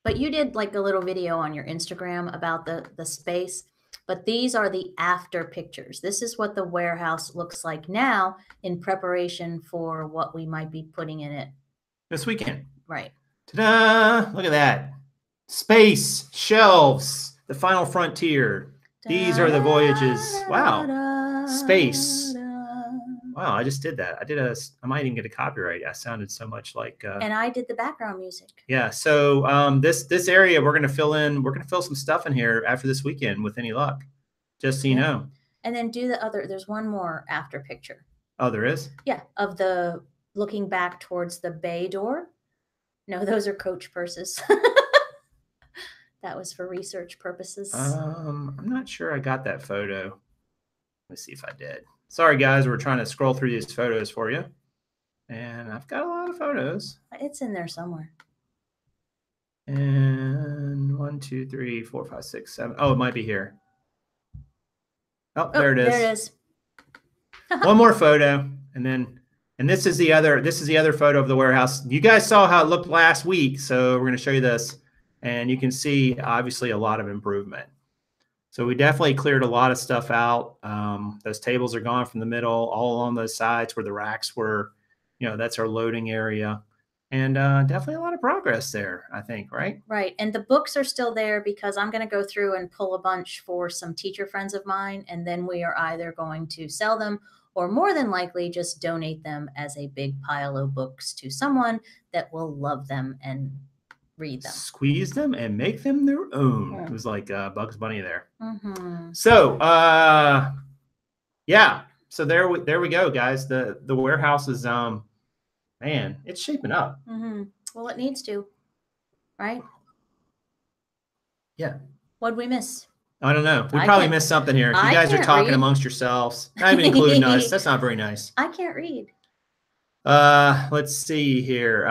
But you did like a little video on your Instagram about the space. But these are the after pictures. This is what the warehouse looks like now in preparation for what we might be putting in it this weekend. Right. Ta-da! Look at that. Space, shelves, the final frontier. These are the voyages. Wow. Space. Wow, I just did that. I might even get a copyright. I sounded so much like and I did the background music. Yeah, so this area we're gonna fill some stuff in here after this weekend with any luck. Just so you know. And then do the other, there's one more after picture. Oh, there is? Yeah, of the looking back towards the bay door. No, those are Coach purses. That was for research purposes. I'm not sure I got that photo. Let's see if I did. Sorry, guys, we're trying to scroll through these photos for you. And I've got a lot of photos. It's in there somewhere. And 1, 2, 3, 4, 5, 6, 7. Oh, it might be here. Oh, there it is. There it is. One more photo. And this is the other photo of the warehouse. You guys saw how it looked last week. So we're going to show you this. And you can see, obviously, a lot of improvement. So we definitely cleared a lot of stuff out. Those tables are gone from the middle, all along those sides where the racks were. You know, that's our loading area. And definitely a lot of progress there, I think, right? Right. And the books are still there because I'm going to go through and pull a bunch for some teacher friends of mine. And then we are either going to sell them or more than likely just donate them as a big pile of books to someone that will love them and read them. Squeeze them and make them their own. Yeah. It was like Bugs Bunny there. Mm-hmm. So, yeah. So there we go, guys. The warehouse is, man, it's shaping up. Mm-hmm. Well, it needs to, right? Yeah. What'd we miss? I don't know. We probably missed something here. You guys are talking amongst yourselves, not even including us. That's not very nice. I can't read. Let's see here.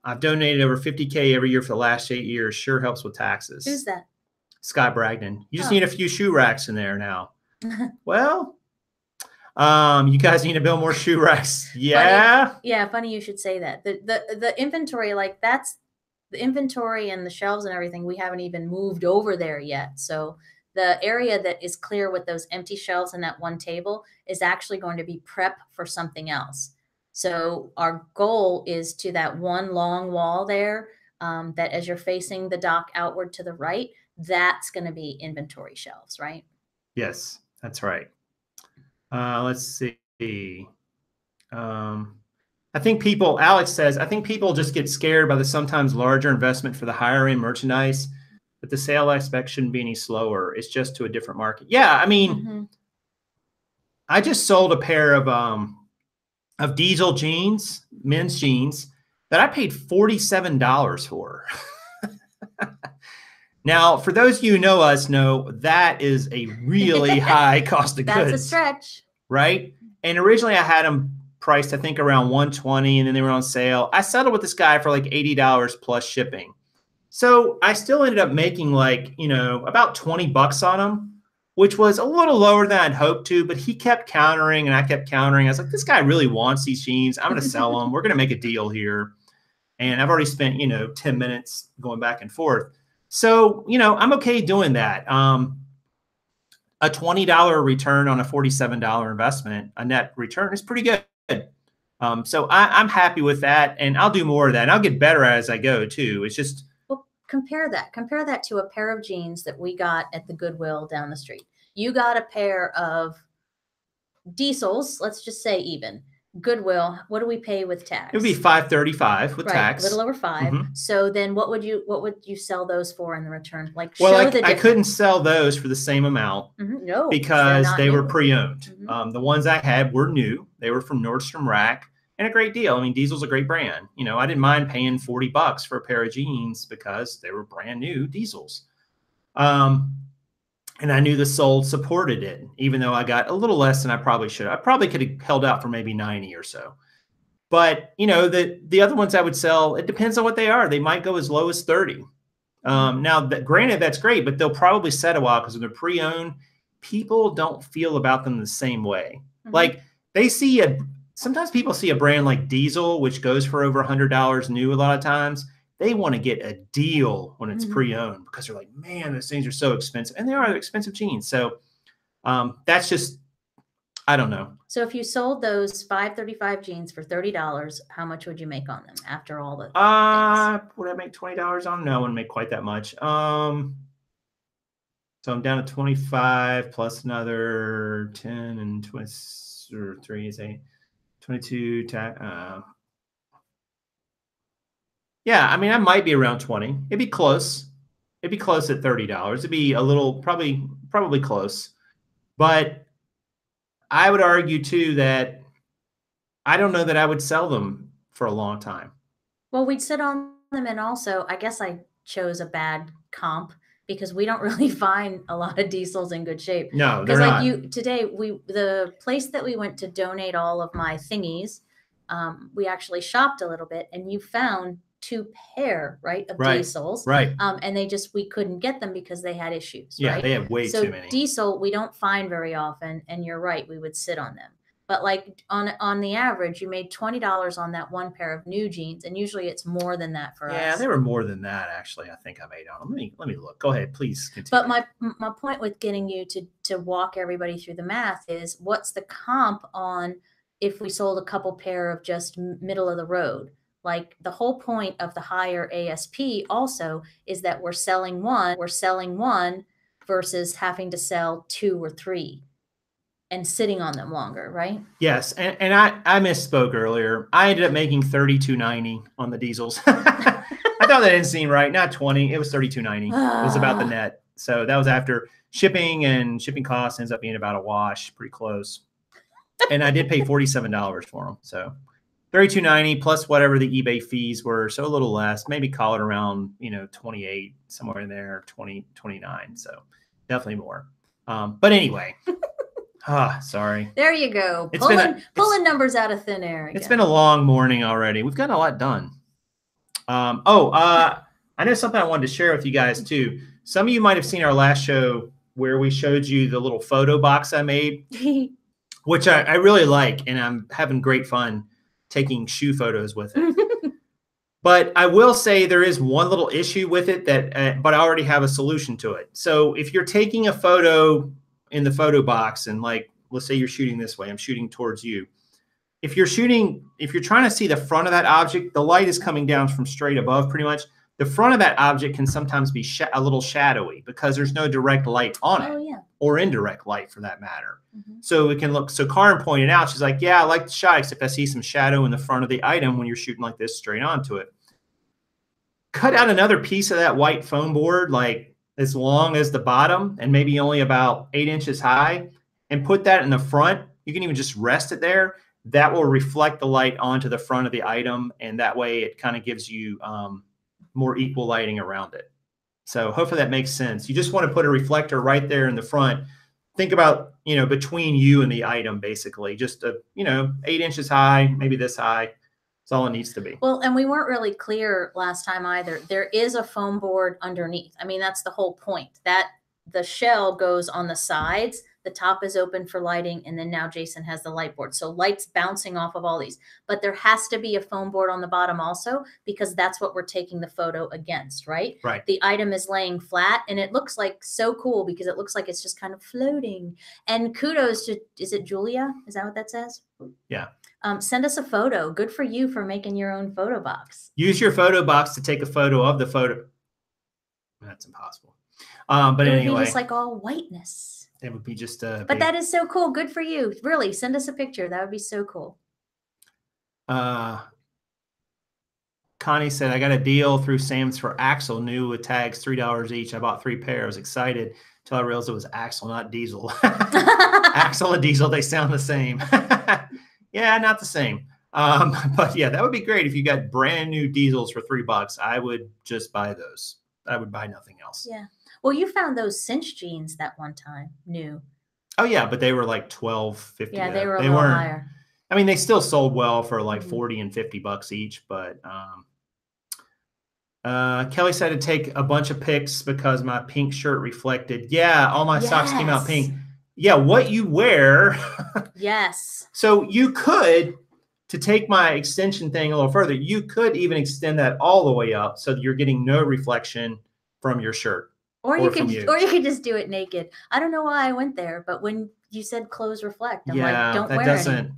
I've donated over $50K every year for the last 8 years. Sure helps with taxes. Who's that? Scott Bragdon. You just need a few shoe racks in there now. Well, you guys need to build more shoe racks. Yeah. Funny, yeah. Funny you should say that. The inventory, like that's the inventory and the shelves and everything. We haven't even moved over there yet. So the area that is clear with those empty shelves and that one table is actually going to be prep for something else. So our goal is to that one long wall there, that as you're facing the dock outward to the right, that's going to be inventory shelves, right? Yes, that's right. Let's see. I think Alex says, I think people just get scared by the sometimes larger investment for the higher end merchandise, but the sale aspect shouldn't be any slower. It's just to a different market. Yeah, I mean, I just sold a pair of diesel jeans, men's jeans, that I paid $47 for. Now, for those of you who know us, know that is a really high cost of goods. That's a stretch. Right? And originally I had them priced, I think, around $120, and then they were on sale. I settled with this guy for like $80 plus shipping. So I still ended up making like, you know, about 20 bucks on them, which was a little lower than I'd hoped to, but he kept countering and I kept countering. I was like, this guy really wants these jeans. I'm going to sell them. We're going to make a deal here. And I've already spent, 10 minutes going back and forth. So, I'm okay doing that. A $20 return on a $47 investment, a net return is pretty good. So I'm happy with that, and I'll do more of that. And I'll get better as I go too. It's just, well, compare that to a pair of jeans that we got at the Goodwill down the street. You got a pair of diesels, let's just say even, Goodwill, what do we pay with tax? It would be $5.35 with tax. A little over 5. So then what would you sell those for in the return? Like, well, show the difference. I couldn't sell those for the same amount. No, because they were pre-owned. The ones I had were new. They were from Nordstrom Rack, and a great deal. I mean, Diesel's a great brand. You know, I didn't mind paying $40 for a pair of jeans because they were brand new Diesels. And I knew the sold supported it, even though I got a little less than I probably should. I probably could have held out for maybe 90 or so. But, you know, the other ones I would sell, it depends on what they are. They might go as low as 30. Now, granted, that's great, but they'll probably set a while because when they're pre-owned, people don't feel about them the same way. Like, they see sometimes people see a brand like Diesel, which goes for over $100 new a lot of times. They want to get a deal when it's pre-owned because they're like, man, those things are so expensive. And they are expensive jeans. So that's just, I don't know. So if you sold those $5.35 jeans for $30, how much would you make on them after all the things? Would I make $20 on them? No, I wouldn't make quite that much. So I'm down to 25 plus another 10 and 20 or 3 is 8, 22. Yeah, I mean, I might be around 20. It'd be close. It'd be close at $30. It'd be a little, probably close. But I would argue too that I don't know that I would sell them for a long time. Well, we'd sit on them, and also I guess I chose a bad comp because we don't really find a lot of Diesels in good shape. No, they're not. Today, the place that we went to donate all of my thingies, we actually shopped a little bit, and you found 2 pair, right, of Diesels. Right. And we couldn't get them because they had issues. Yeah, right? they have way too many. So Diesel, we don't find very often, and you're right, we would sit on them. But like on the average, you made $20 on that 1 pair of new jeans, and usually it's more than that for us. Yeah, they were more than that actually. I think I made on them. Let me look. Go ahead, please continue. But my point with getting you to walk everybody through the math is, what's the comp on if we sold a couple pair of just middle of the road? Like, the whole point of the higher ASP also is that we're selling one versus having to sell 2 or 3 and sitting on them longer, right? Yes, and I misspoke earlier. I ended up making $32.90 on the Diesels. I thought that didn't seem right. Not 20. It was $32.90. It was about the net. So that was after shipping, and shipping costs ends up being about a wash, pretty close. And I did pay $47 for them. So $32.90 plus whatever the eBay fees were, so a little less. Maybe call it around 28, somewhere in there, 20, 29. So definitely more. But anyway. Sorry. There you go. Pulling numbers out of thin air again. It's been a long morning already. We've gotten a lot done. I know something I wanted to share with you guys too. Some of you might have seen our last show where we showed you the little photo box I made, which I really like, and I'm having great fun taking shoe photos with it. But I will say there is one little issue with it but I already have a solution to it. So if you're taking a photo in the photo box, and like, let's say you're shooting this way, I'm shooting towards you. If you're trying to see the front of that object, the light is coming down from straight above pretty much. The front of that object can sometimes be a little shadowy because there's no direct light on it, or indirect light for that matter. So it can look, so Kaaren pointed out, she's like, yeah, I like the shot, except I see some shadow in the front of the item when you're shooting like this straight onto it. Cut out another piece of that white foam board, like as long as the bottom and maybe only about 8 inches high, and put that in the front. You can even just rest it there. That will reflect the light onto the front of the item, and that way it kind of gives you more equal lighting around it. So hopefully that makes sense. You just want to put a reflector right there in the front. Think about, between you and the item, basically, just 8 inches high, maybe this high. That's all it needs to be. Well, and we weren't really clear last time either. There is a foam board underneath. I mean, that's the whole point. That the shell goes on the sides. The top is open for lighting, and then now Jason has the light board. So light's bouncing off of all these. But there has to be a foam board on the bottom also, because that's what we're taking the photo against, right? Right. The item is laying flat, and it looks like so cool because it looks like it's just kind of floating. And kudos to, is it Julia? Is that what that says? Yeah. Send us a photo. Good for you for making your own photo box. Use your photo box to take a photo of the photo. That's impossible. But anyway. It would be just like all whiteness. It would be just But that is so cool. Good for you. Really, send us a picture. That would be so cool. Connie said, I got a deal through Sam's for Axle, new with tags, $3 each. I bought 3 pairs. I was excited until I realized it was Axle, not Diesel. Axle and Diesel, they sound the same. Yeah, not the same. But yeah, that would be great if you got brand new Diesels for $3. I would just buy those. I would buy nothing else. Yeah. Well, you found those cinch jeans that one time, new. Oh yeah, but they were like $12.50. Yeah, they were a little higher. I mean, they still sold well for like 40 and $50 each, but Kelly said to take a bunch of pics because my pink shirt reflected. Yeah, all my socks came out pink. Yeah, what you wear. Yes. So you could, to take my extension thing a little further, you could even extend that all the way up so that you're getting no reflection from your shirt. Or you could just do it naked. I don't know why I went there, but when you said clothes reflect, I'm like, don't wear any.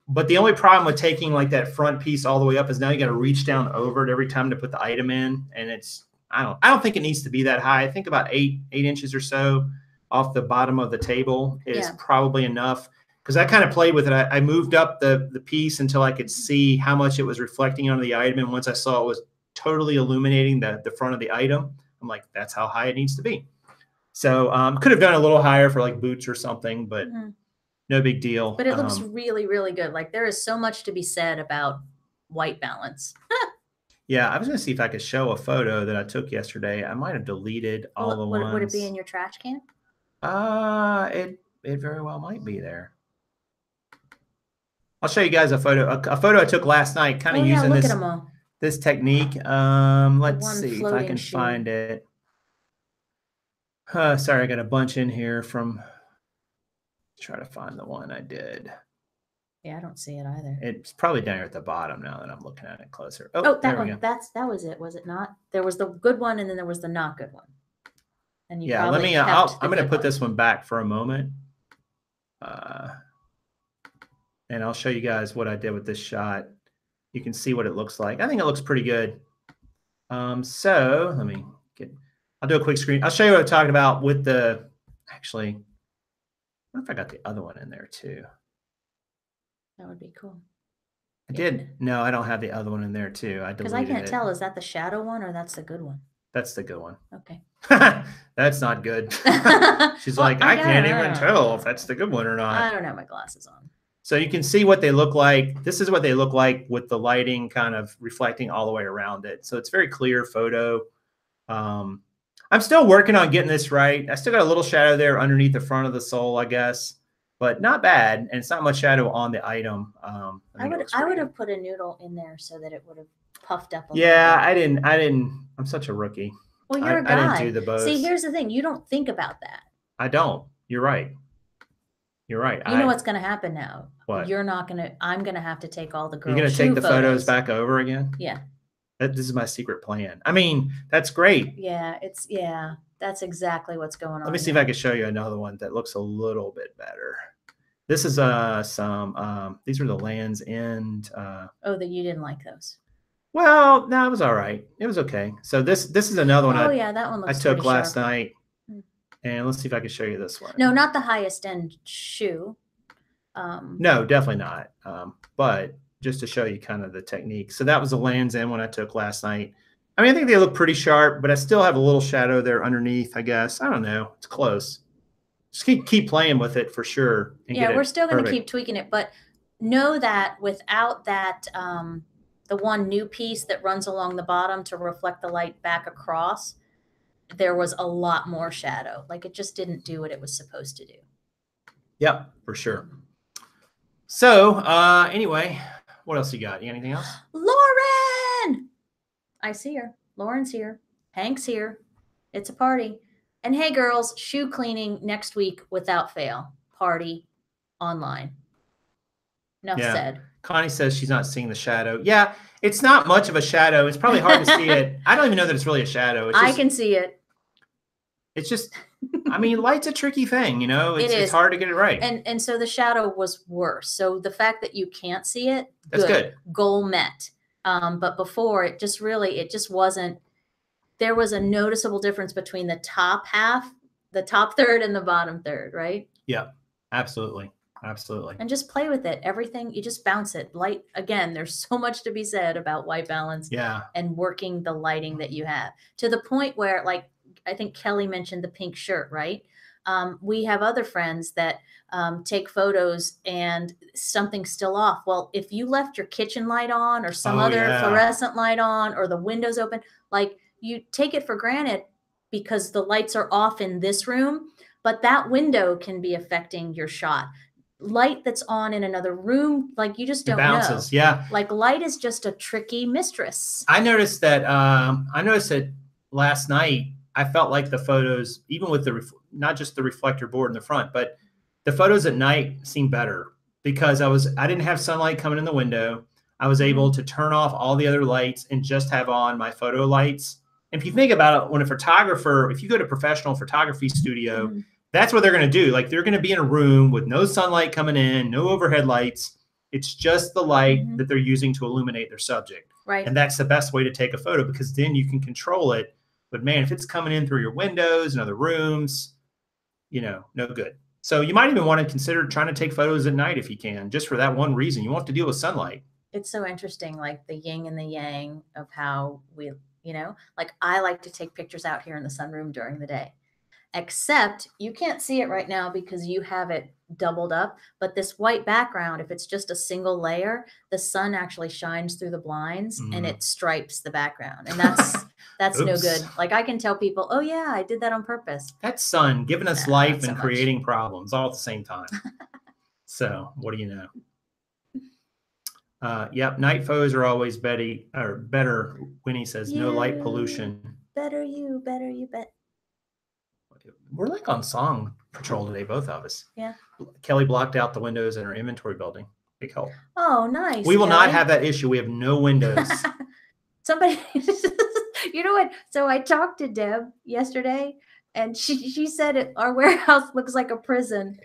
But the only problem with taking like that front piece all the way up is now you got to reach down over it every time to put the item in, and it's I don't think it needs to be that high. I think about 8 inches or so off the bottom of the table is probably enough. Because I kind of played with it. I moved up the piece until I could see how much it was reflecting onto the item, and once I saw it was totally illuminating the front of the item, I'm like, that's how high it needs to be. So could have done a little higher for like boots or something, but no big deal. But it looks really, really good. Like there is so much to be said about white balance. Yeah, I was going to see if I could show a photo that I took yesterday. I might have deleted all the ones. Would it be in your trash can? It very well might be there. I'll show you guys a photo. A photo I took last night, kind of using this technique. Let's see if I can find it. Sorry, I got a bunch in here from. Try to find the one I did. Yeah, I don't see it either. It's probably down here at the bottom now that I'm looking at it closer. Oh, that one. That was it. Was it not? There was the good one, and then there was the not good one. And you I'm going to put this one back for a moment. And I'll show you guys what I did with this shot. You can see what it looks like. I think it looks pretty good. So let me I'll do a quick screen. I'll show you what I'm talking about with the, actually, I wonder if I got the other one in there too. That would be cool. I did. No, I don't have the other one in there too. I deleted it. Because I can't tell. Is that the shadow one or that's the good one? That's the good one. Okay. That's not good. She's like, I can't even tell if that's the good one or not. I don't have my glasses on. So you can see what they look like. This is what they look like with the lighting kind of reflecting all the way around it. So it's very clear photo. I'm still working on getting this right. I still got a little shadow there underneath the front of the sole, I guess, but not bad. And it's not much shadow on the item. I would have put a noodle in there so that it would have puffed up a little bit. I didn't. I'm such a rookie. Well, you're a guy. I didn't do the bows. See, here's the thing. You don't think about that. I don't. You're right. You're right. You know what's going to happen now? What? You're not going to. I'm going to have to take all the girls' You're going to take the photos back over again? Yeah. This is my secret plan. I mean, that's great. Yeah, that's exactly what's going on. Let me see if I can show you another one that looks a little bit better. This is these are the Land's End. That you didn't like those. Well, no, it was all right. It was okay. So this is another one. That one looks I took last night. And let's see if I can show you this one. No, not the highest end shoe. No, definitely not. But just to show you kind of the technique. So that was a Land's End one I took last night. I mean, I think they look pretty sharp, but I still have a little shadow there underneath, I guess. I don't know. It's close. Just keep playing with it for sure. Yeah, we're still going to keep tweaking it, but know that without that, the one new piece that runs along the bottom to reflect the light back across, there was a lot more shadow. Like it just didn't do what it was supposed to do. Yep, for sure. So anyway, what else you got? You got anything else? Lauren! I see her. Lauren's here. Hank's here. It's a party. And hey, girls, shoe cleaning next week without fail. Party online. Enough said. Connie says she's not seeing the shadow. Yeah, it's not much of a shadow. It's probably hard to see it. I don't even know that it's really a shadow. It's just, I can see it. It's just, I mean, light's a tricky thing, you know? It's hard to get it right. And so the shadow was worse. So the fact that you can't see it, that's good. Goal met. But before, it just wasn't, there was a noticeable difference between the top half, the top third, and the bottom third, right? Yeah, absolutely. Absolutely. And just play with it. Everything, you just bounce it. Light, again, there's so much to be said about white balance and working the lighting that you have to the point where, like, I think Kelly mentioned the pink shirt, right? We have other friends that take photos and something's still off. Well, if you left your kitchen light on or some other fluorescent light on or the windows open, like, you take it for granted because the lights are off in this room, but that window can be affecting your shot. Light that's on in another room, like, you just don't know. Yeah. Like, light is just a tricky mistress. I noticed that last night. I felt like the photos, even with the not just the reflector board in the front, but the photos at night seemed better because I didn't have sunlight coming in the window. I was able to turn off all the other lights and just have on my photo lights. And if you think about it, when a photographer, if you go to a professional photography studio, that's what they're going to do. Like, they're going to be in a room with no sunlight coming in, no overhead lights. It's just the light that they're using to illuminate their subject. Right. And that's the best way to take a photo because then you can control it. But man, if it's coming in through your windows and other rooms, no good. So you might even want to consider trying to take photos at night if you can, just for that one reason. You won't have to deal with sunlight. It's so interesting, like the yin and the yang of how we, like, I like to take pictures out here in the sunroom during the day. Except you can't see it right now because you have it doubled up. But this white background, if it's just a single layer, the sun actually shines through the blinds and it stripes the background. And that's no good. Like, I can tell people, oh yeah, I did that on purpose. That's sun giving us life and creating problems all at the same time. So what do you know? Yep, night photos are always better. Winnie says no light pollution. Better you bet. We're like on song patrol today, both of us. Yeah. Kelly blocked out the windows in our inventory building. Big help. Oh, nice. We will not have that issue. We have no windows. Somebody, you know what? So I talked to Deb yesterday, and she said our warehouse looks like a prison.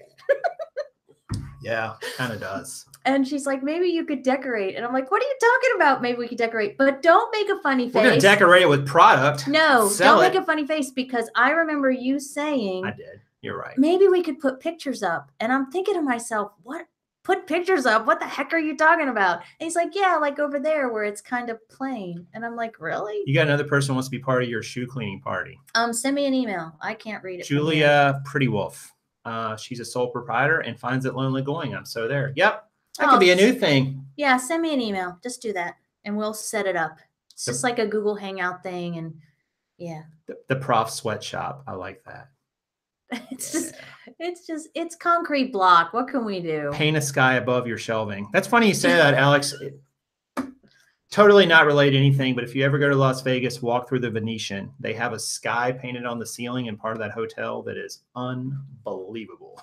Yeah, kind of does. And she's like, maybe you could decorate. And I'm like, what are you talking about? Maybe we could decorate, but don't make a funny face. We're going to decorate it with product. No, don't make a funny face because I remember you saying. I did. You're right. Maybe we could put pictures up. And I'm thinking to myself, what? Put pictures up? What the heck are you talking about? And he's like, yeah, like over there where it's kind of plain. And I'm like, really? You got another person who wants to be part of your shoe cleaning party. Send me an email. I can't read it. Julia Pretty Wolf. She's a sole proprietor and finds it lonely going. I'm so there. Yep. That could be a new thing. Yeah, send me an email. Just do that, and we'll set it up. It's just like a Google Hangout thing, and yeah. The Prof sweatshop. I like that. It's concrete block. What can we do? Paint a sky above your shelving. That's funny you say that, Alex. Totally not related to anything, but if you ever go to Las Vegas, walk through the Venetian. They have a sky painted on the ceiling in part of that hotel that is unbelievable.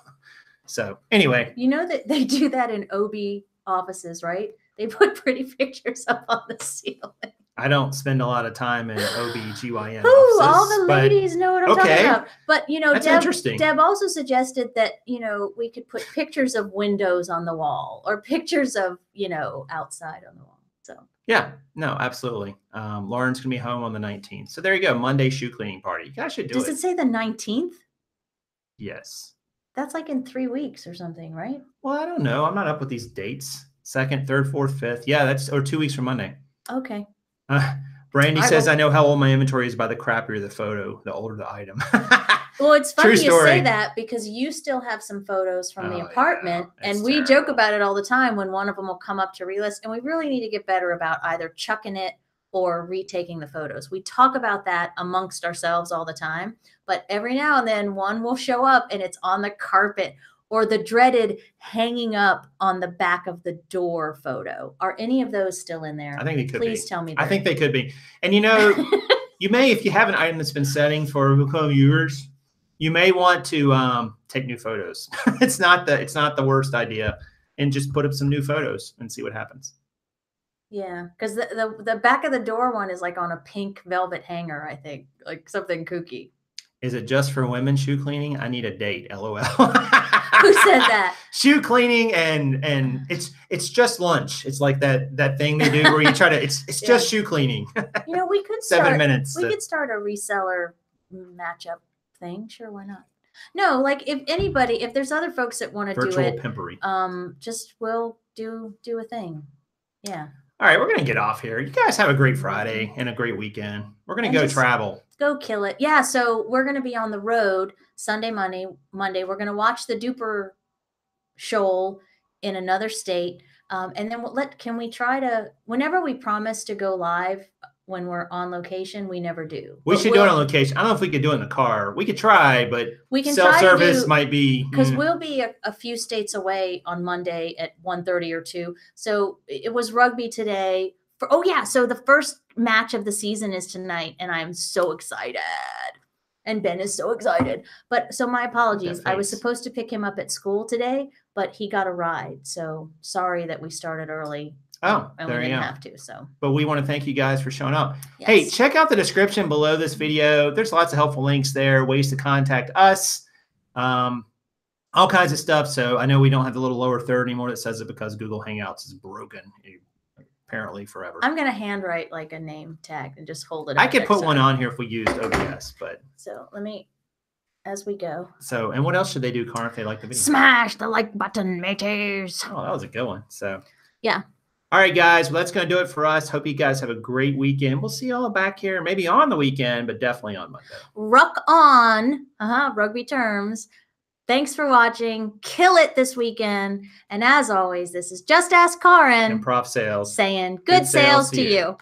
So anyway. You know that they do that in OB offices, right? They put pretty pictures up on the ceiling. I don't spend a lot of time in OB/GYN offices. All the ladies know what I'm talking about. But, that's interesting. Deb also suggested that, we could put pictures of windows on the wall or pictures of, outside on the wall. So. Yeah, no, absolutely. Lauren's going to be home on the 19th. So there you go. Monday shoe cleaning party. You guys should do it. Does it say the 19th? Yes. That's like in 3 weeks or something, right? Well, I don't know. I'm not up with these dates. 2nd, 3rd, 4th, 5th. Yeah, or 2 weeks from Monday. Okay. Brandy says, I know how old my inventory is by the crappier the photo, the older the item. Well, it's funny you say that because you still have some photos from the apartment, and we joke about it all the time when one of them will come up to relist, and we really need to get better about either chucking it or retaking the photos. We talk about that amongst ourselves all the time, but every now and then one will show up and it's on the carpet or the dreaded hanging up on the back of the door photo. Are any of those still in there? I think they could be. Please tell me. I think they could be. And you may, if you have an item that's been setting for a couple of years, you may want to take new photos. It's not the worst idea, and just put up some new photos and see what happens. Yeah, because the back of the door one is like on a pink velvet hanger, I think, like something kooky. Is it just for women shoe cleaning? I need a date. LOL. Who said that? Shoe cleaning and it's just lunch. It's like that thing they do where you try to. It's just shoe cleaning. We could 7 minutes. We could start a reseller matchup thing. Sure, why not? No, like if there's other folks that want to do Virtual it, pimpery. just we'll do a thing. Yeah. All right, we're going to get off here. You guys have a great Friday and a great weekend. We're going to go travel. Go kill it. Yeah, so we're going to be on the road Sunday, Monday. We're going to watch the Duper shoal in another state. And then can we try to, whenever we promise to go live when we're on location, we never do. We should do it on location. I don't know if we could do it in the car. We could try, but we can self-service might be. Because we'll be a few states away on Monday at 1:30 or 2. So it was rugby today. So the first match of the season is tonight, and I'm so excited. And Ben is so excited. But so my apologies. I was supposed to pick him up at school today, but he got a ride. So sorry that we started early. Oh, and we didn't have to. So, but we want to thank you guys for showing up. Yes. Hey, check out the description below this video. There's lots of helpful links there, ways to contact us, all kinds of stuff. So I know we don't have the little lower third anymore that says it because Google Hangouts is broken apparently forever. I'm gonna handwrite like a name tag and just hold it. I could put one on here if we used OBS, but so let me. As we go. So, and what else should they do, Kaaren, if they like the video? Smash the like button, mateys. Oh, that was a good one. So, yeah. All right, guys. Well, that's going to do it for us. Hope you guys have a great weekend. We'll see you all back here, maybe on the weekend, but definitely on Monday. Ruck on. Rugby terms. Thanks for watching. Kill it this weekend. And as always, this is Just Ask Kaaren and Prof Sales saying good sales to you.